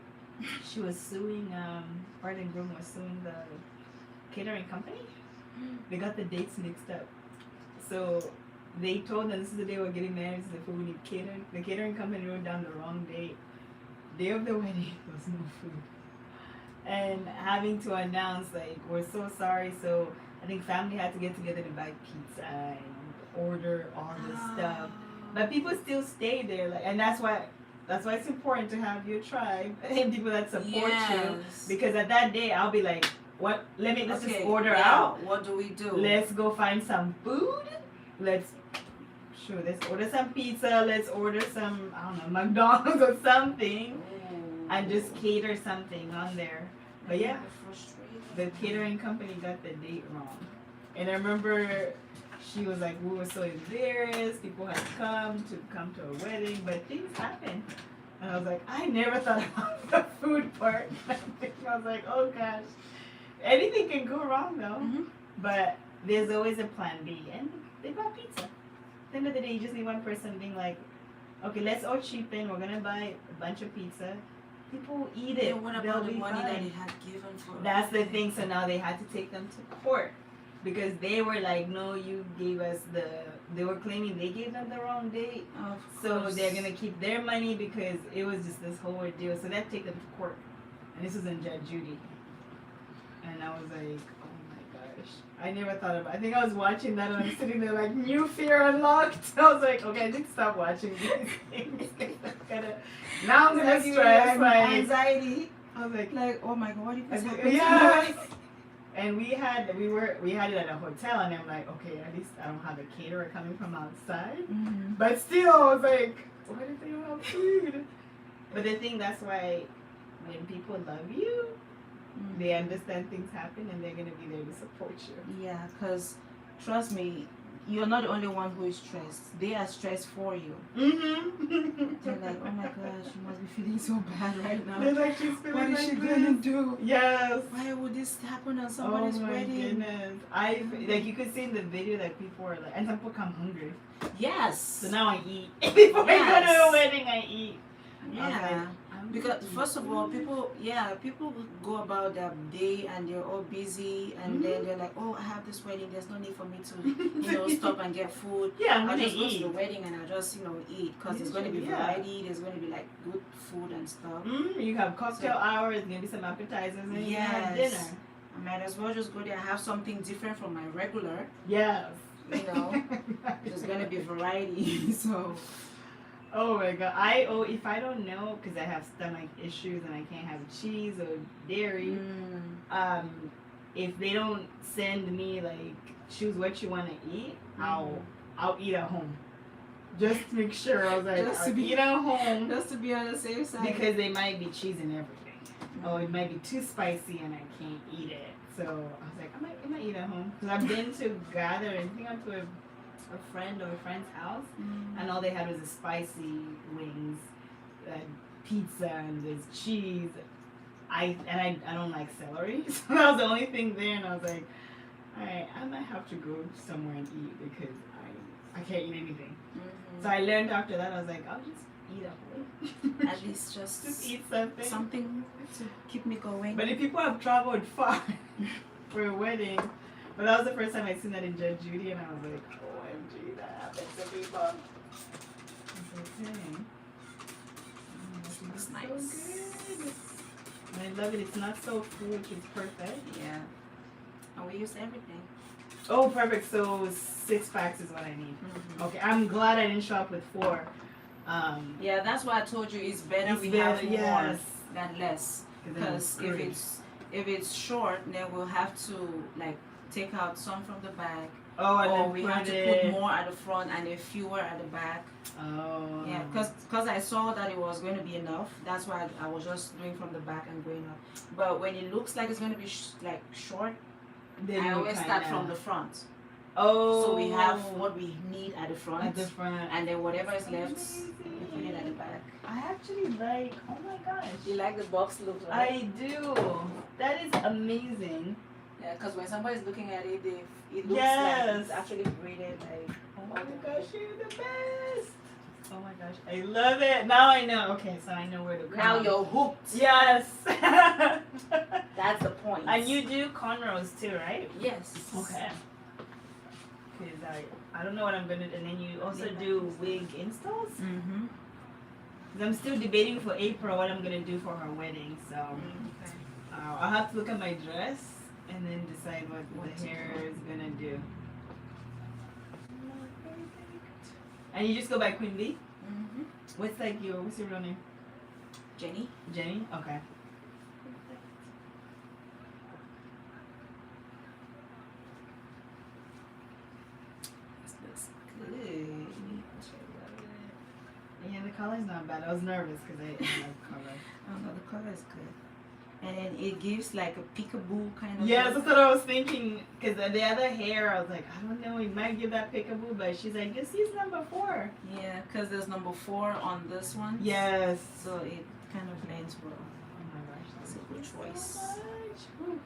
She was suing, bride and groom was suing the catering company. They got the dates mixed up. So they told them this is the day we're getting married, so the food we need catering. The catering company wrote down the wrong date. Day of the wedding, there was no food. And having to announce, like, we're so sorry. So I think family had to get together to buy pizza and order all this stuff. But people still stay there, like, and that's why it's important to have your tribe and people that support you. Because at that day, I'll be like, let's just order out. What do we do? Let's go find some food. Let's sure, let's order some pizza, let's order some, I don't know, McDonald's or something, and just cater something on there. But yeah, the catering company got the date wrong. And I remember she was like, we were so embarrassed, people had come to a wedding, but things happen. And I was like, I never thought about the food part. I was like, oh gosh. Anything can go wrong though. Mm-hmm. But there's always a plan B. And they bought pizza. At the end of the day, you just need one person being like, okay, let's all chip in. We're going to buy a bunch of pizza. People will eat it. And what They'll about the be money that fine. they had given for That's the thing. So now they had to take them to court. Because they were like, no, you gave us they were claiming they gave them the wrong date. So they're going to keep their money because it was just this whole ordeal. So they had to take them to court. And this was in Judge Judy. And I was like, oh my gosh. I never thought about it. I think I was watching that and I'm sitting there like, new fear unlocked. I was like, okay, I need to stop watching these things. Now I'm going to stress. Like, anxiety. I was like, oh my god, what if this I was happens? yes. And we had it at a hotel, and I'm like, okay, at least I don't have a caterer coming from outside. Mm-hmm. But still, I was like, what if they don't have food? But the thing, that's why when people love you, they understand things happen, and they're gonna be there to support you. Yeah, because trust me, you're not the only one who is stressed. They are stressed for you. Mm-hmm. They're like, oh my gosh, she must be feeling so bad right now. They're like, she's feeling What is like she this. gonna do? Yes. Why would this happen on somebody's oh my wedding? goodness. Like you could see in the video that people are like, and some people come hungry. Yes. So now I eat. Before I go to Yes. a wedding, I eat. Yeah. Because first of all, people go about their day and they're all busy, and then they're like, oh, I have this wedding. There's no need for me to, stop and get food. Yeah, I'm I'll gonna just go to eat. the wedding and I'll just, eat because there's going to be variety. There's going to be like good food and stuff. You have cocktail hour. There's gonna be some appetizers, and you have dinner. I might as well just go there and have something different from my regular. Yes. There's going to be variety. So. Oh my god! If I don't know, because I have stomach issues and I can't have cheese or dairy. If they don't send me like choose what you want to eat, I'll eat at home. Just to make sure. I was like, Just to I'll be- eat at home. Just to be on the safe side. Because they might be cheese and everything. Oh, it might be too spicy and I can't eat it. So I was like, I might eat at home. Because I've been to gather and I think I went to a friend or a friend's house, and all they had was a spicy wings, pizza, and there's cheese. I don't like celery, so that was the only thing there. And I was like, all right, I might have to go somewhere and eat because I can't eat anything. So I learned after that. I was like, I'll just eat at home. At least just eat something. Something to keep me going. But if people have traveled far for a wedding, but that was the first time I seen that in Judge Judy, and I was like, OMG, that happens to people. Okay. Looks So nice. good. And I love it. It's not so full, which is perfect. Yeah. And we use everything. Oh, perfect. So 6 packs is what I need. Okay, I'm glad I didn't show up with 4. Yeah, that's why I told you it's better we have more than less. Because if it's short, then we'll have to like take out some from the back. Oh, and or then we have to put more at the front and then fewer at the back. Oh. Yeah, because I saw that it was going to be enough. That's why I was just doing from the back and going up. But when it looks like it's going to be short, Then I always start from the front. Oh. So we have what we need at the front. At the front. And then whatever is left, we put it at the back. I actually like, oh my gosh. You like the box look, right? I do. That is amazing. Yeah, because when somebody's looking at it, it looks Yes. like it's actually graded. Like, Oh my gosh, you're the best. Oh my gosh, I love it. Now I know. Okay, so I know where to come. now you're hooked. Yes. That's the point. And you do cornrows too, right? Yes. Okay. Because I don't know what I'm gonna do. And then you also do wig installs? Mm-hmm. Because I'm still debating for April what I'm gonna do for her wedding. So Okay. I'll have to look at my dress and then decide what the hair is gonna do. And you just go by Queenb? Mm-hmm. What's your real name? Jenny? Jenny? Okay. This looks good. color's not bad. I was nervous because I like color. Oh no, the color is good. And then it gives like a peekaboo kind of. Yeah, look. that's what I was thinking. Because the other hair, I was like, I don't know, it might give that peekaboo, but she's like, just use number 4. Yeah, because there's number 4 on this one. Yes. So it kind of blends well. Oh my gosh, That's a good choice. So much. Whew.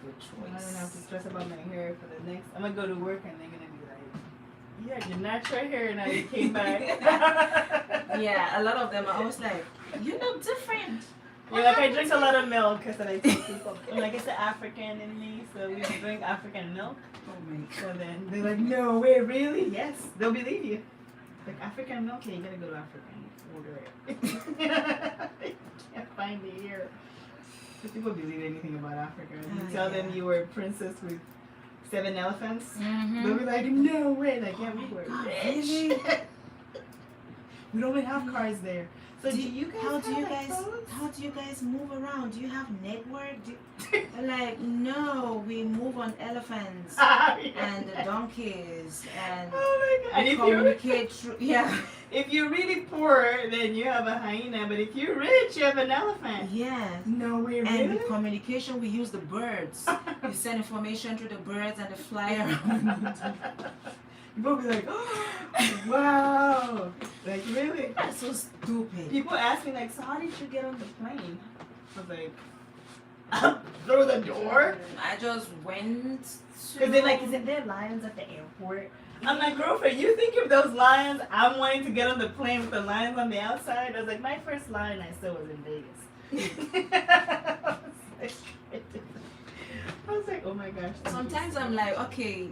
Good I choice. don't have to stress about my hair for the next. I'm gonna go to work and they're gonna be like, "Yeah, your natural hair now you came back." Yeah, a lot of them are always like, you look different. Yeah, like I drink a lot of milk because I tell people, I'm like it's the African in me, so we drink African milk. Oh my god. So then they're like, "No way, really?" Yes, they'll believe you. Like African milk, yeah, you gotta go to Africa and order it. Can't find it here. If people believe anything about Africa, you tell them you were a princess with 7 elephants. Mm-hmm. They'll be like, "No way!" Like, yeah, we were God, rich. really? We don't even have cars there. So do you guys How do have you like guys? boats? How do you guys move around? Do you have network? They're like, no, we move on elephants and the donkeys and Oh my god! And we if you're communicate through. Yeah. if you're really poor, then you have a hyena. But if you're rich, you have an elephant. Yeah. No way, And really? with communication, we use the birds. You send information through the birds and they fly around. People be like, "Oh, wow!" Like really? That's so stupid. People ask me like, "So how did you get on the plane?" I was like, "Through the door." I just went. Because they're like, "Isn't there lions at the airport?" I'm like, "Girlfriend, you think of those lions? I'm wanting to get on the plane with the lions on the outside." I was like, "My first lion I saw was in Vegas." I was like, "Oh my gosh." Sometimes I'm like, okay,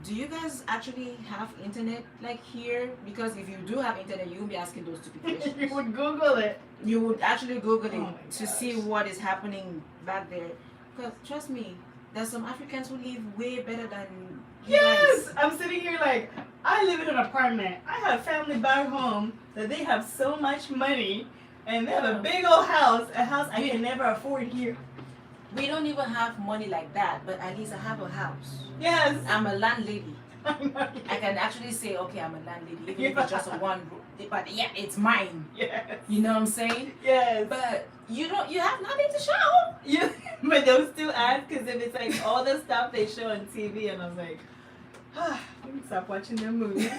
do you guys actually have internet like here? Because if you do have internet, you won't be asking those stupid you questions. would Google it. You would actually Google Oh my it to see gosh. what is happening back there. Because trust me, there's some Africans who live way better than you Yes, guys. I'm sitting here like, I live in an apartment. I have family back home that they have so much money and they have a big old house, a house I can never afford here. We don't even have money like that, but at least I have a house. Yes. I'm a landlady. I know. I can actually say, okay, I'm a landlady, even if it's just a one room. But yeah, it's mine. Yes. You know what I'm saying? Yes. But you have nothing to show. You, but they'll still ask because if it's like all the stuff they show on TV, and I was like, let me stop watching their movies.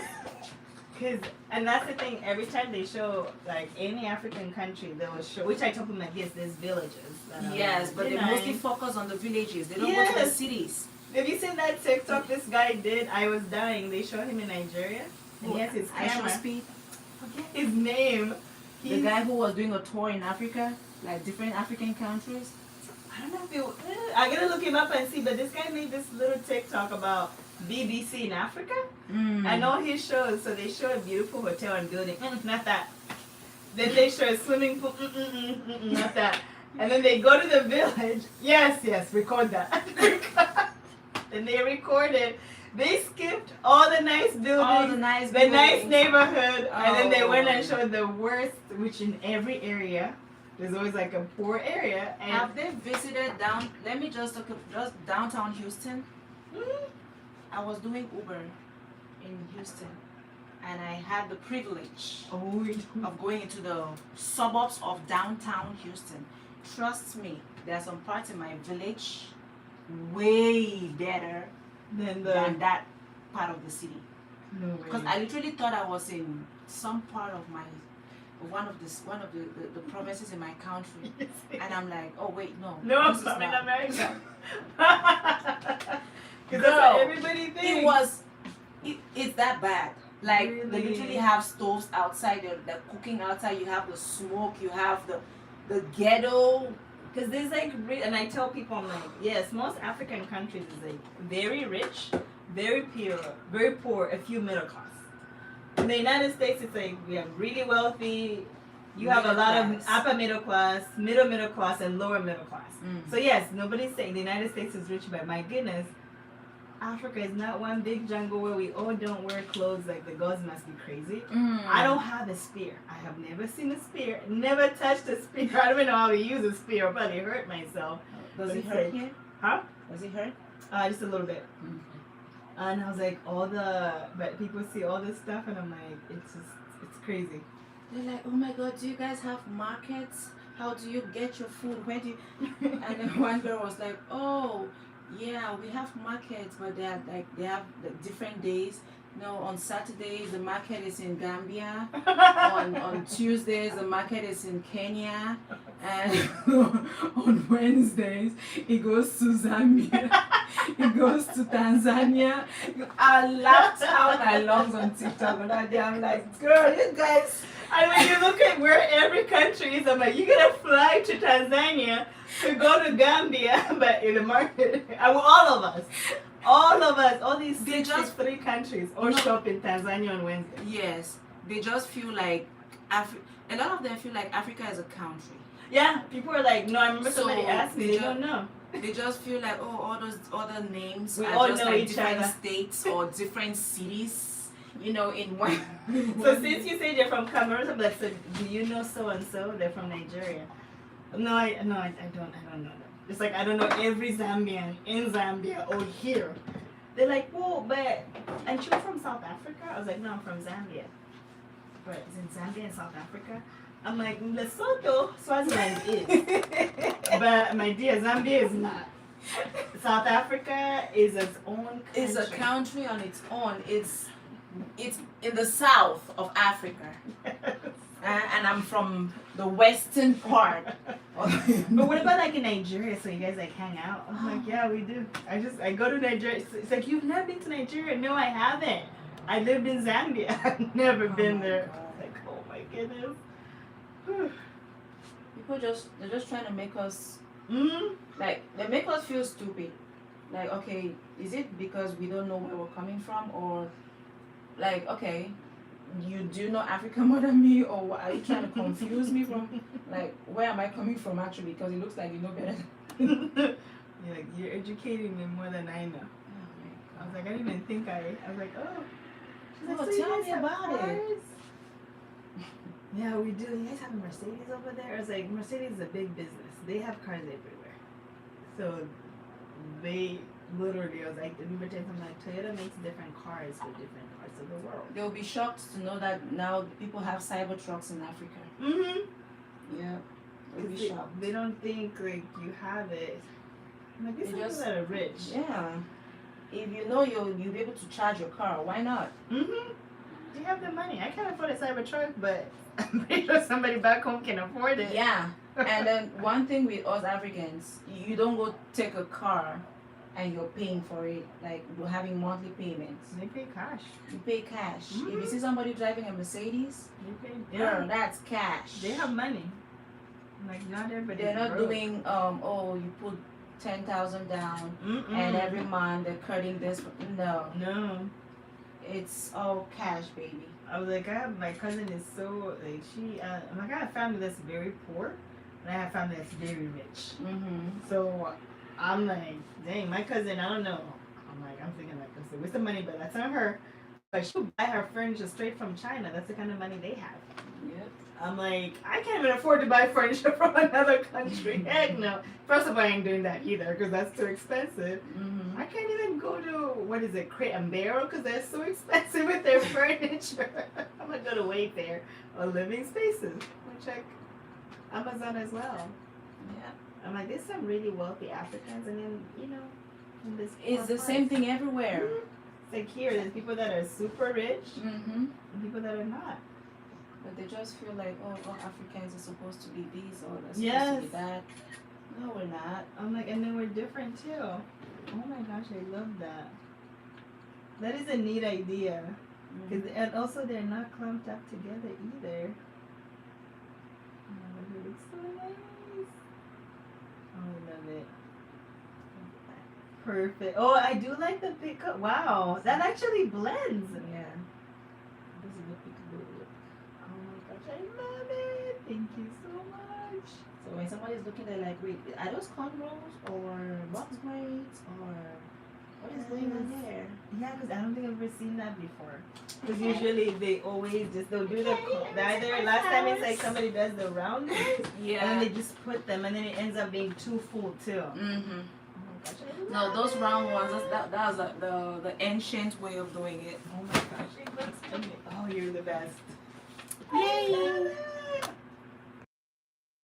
And that's the thing, every time they show like any African country, they will show, which I told them like, yes, there's villages. that are Yes, but they nice. mostly focus on the villages. They don't go to the Yes. cities. Have you seen that TikTok this guy did? I was dying. They showed him in Nigeria. And he has his I show camera. speed. Forget his name. The guy who was doing a tour in Africa, like different African countries. I don't know if you. I gotta look him up and see. But this guy made this little TikTok about BBC in Africa. I know his shows. So they show a beautiful hotel and building. Not that. Then they show a swimming pool. Not that. And then they go to the village. Yes, record that. And they recorded. They skipped all the nice buildings, All the nice the nice buildings. neighborhood, and then they went and Oh. showed the worst, which in every area, there's always like a poor area. And Have they visited down? Let me just look up just downtown Houston. I was doing Uber in Houston, and I had the privilege of going into the suburbs of downtown Houston. Trust me, there are some parts in my village way better then than that part of the city. no way. Because I literally thought I was in some part of one of the provinces in my country, and I'm like, oh wait, no, No, this is I'm in not. America. Because Girl, that's what everybody thinks. It's that bad. Like they Really? literally have stoves outside. They're cooking outside. You have the smoke. You have the ghetto. Because there's like, and I tell people, I'm like, yes, most African countries is like very rich, very poor, a few middle class. In the United States, it's like we have really wealthy, you have a Middle lot class. of upper middle class, middle class, and lower middle class. Mm. So yes, nobody's saying the United States is rich, but my goodness, Africa is not one big jungle where we all don't wear clothes like the gods must be crazy. I don't have a spear. I have never seen a spear. Never touched a spear. I don't even know how to use a spear. I'll probably hurt myself. Does But it it's hurt like- here? Huh? Does it hurt? Just a little bit. And I was like, but people see all this stuff, and I'm like, it's crazy. they're like, oh my God, do you guys have markets? How do you get your food? Where do you? And then one girl was like, oh, yeah, we have markets, but they are like they have the different days. No, on Saturdays the market is in Gambia. On Tuesdays the market is in Kenya, and on Wednesdays it goes to Zambia. It goes to Tanzania. I laughed out my lungs on TikTok on that day. I'm like, girl, you guys. And when you look at where every country is, I'm like, you're gonna fly to Tanzania to go to Gambia, but in the market, all of us, all these They just- 63 countries all shop in Tanzania on Wednesday. Yes, they just feel like a lot of them feel like Africa is a country. Yeah, people are like, no, I remember So, somebody asked me, they don't know. They just feel like, oh, all those other names We are all just know like each different other. states or different cities, you know, in one. So since you say they're from Cameroon, I'm like, so do you know so and so? They're from Nigeria. No, I don't know them. It's like I don't know every Zambian in Zambia or here. They're like, whoa, but aren't you from South Africa? I was like, no, I'm from Zambia. But is in Zambia and South Africa? I'm like, Lesotho, Swaziland is. But my dear, Zambia is not. South Africa is its own country. It's a country on its own. It's in the south of Africa, and I'm from the western part. But what about like in Nigeria? So you guys like hang out? I'm like, yeah, we do. I go to Nigeria. It's like, you've never been to Nigeria? No, I haven't. I lived in Zambia. I've never been there. Like, oh my goodness. People they're just trying to make us Mm-hmm. like they make us feel stupid. Like, okay, is it because we don't know where we're coming from, or like, okay, you do know Africa more than me, or what, are you trying to confuse me from like where am I coming from actually? Because it looks like you know better. You're like, you're educating me more than I know. I was like, I didn't even think I was like, oh. She's like, Oh, so you tell guys me have about it. cars? Yeah, we do. You guys have a Mercedes over there? I was like, Mercedes is a big business. They have cars everywhere. So they literally, I was like, the number 10, I'm like, Toyota makes different cars for different parts of the world. They'll be shocked to know that now people have cyber trucks in Africa. Mm-hmm. Yeah, they'll be shocked. They don't think like you have it. I'm like, these They people just- that are rich. Yeah, if you know you'll be able to charge your car, why not? Mm-hmm. You have the money. I can't afford a Cybertruck, but I'm pretty sure somebody back home can afford it. Yeah, and then one thing with us Africans, you don't go take a car and you're paying for it, like you're having monthly payments. They pay cash. You pay cash. If you Mhm. see somebody driving a Mercedes, They pay. girl, that's cash. They have money. Like not everybody. They're not doing oh, you put 10,000 down and every month they're cutting this. No, No. it's all cash, baby. I was like, my cousin is so like I'm like, I have family that's very poor, and I have family that's very rich. Mm-hmm. So I'm like, dang, my cousin, I don't know. I'm thinking like, it's a waste of money, but that's not her. But she'll buy her furniture straight from China. That's the kind of money they have. Yep. I'm like, I can't even afford to buy furniture from another country. Heck no. First of all, I ain't doing that either because that's too expensive. Mm-hmm. I can't even go to, Crate and Barrel because they're so expensive with their furniture. I'm going to go to Wayfair or Living Spaces. I'm going to check Amazon as well. Yeah. I'm like, there's some really wealthy Africans and then, in this It's poor the parts. same thing everywhere. Mhm. It's like here, there's people that are super rich Mm-hmm. and people that are not. But they just feel like, oh, all Africans are supposed to be this or they're supposed to Yes. be that. No, we're not. I'm like, and then we're different too. Oh my gosh, I love that. That is a neat idea. And also, they're not clumped up together either. Oh, it looks so nice. Oh, I love it. Perfect. Oh, I do like the pickup. Wow, that actually blends. Yeah. This is a peekaboo. Oh my gosh, I love it. Thank you so much. So when somebody's looking, they're like, wait, are those cornrows or box braids or what is going on there? Yeah, because I don't think I've ever seen that before. Because usually they'll do either last time it's like somebody does the round ones, and then they just put them, and then it ends up being too full too. Mm-hmm. Oh my gosh, I No, love those round it. ones, that was the ancient way of doing it. Oh my gosh, it looks amazing. Oh, you're the best. Yay!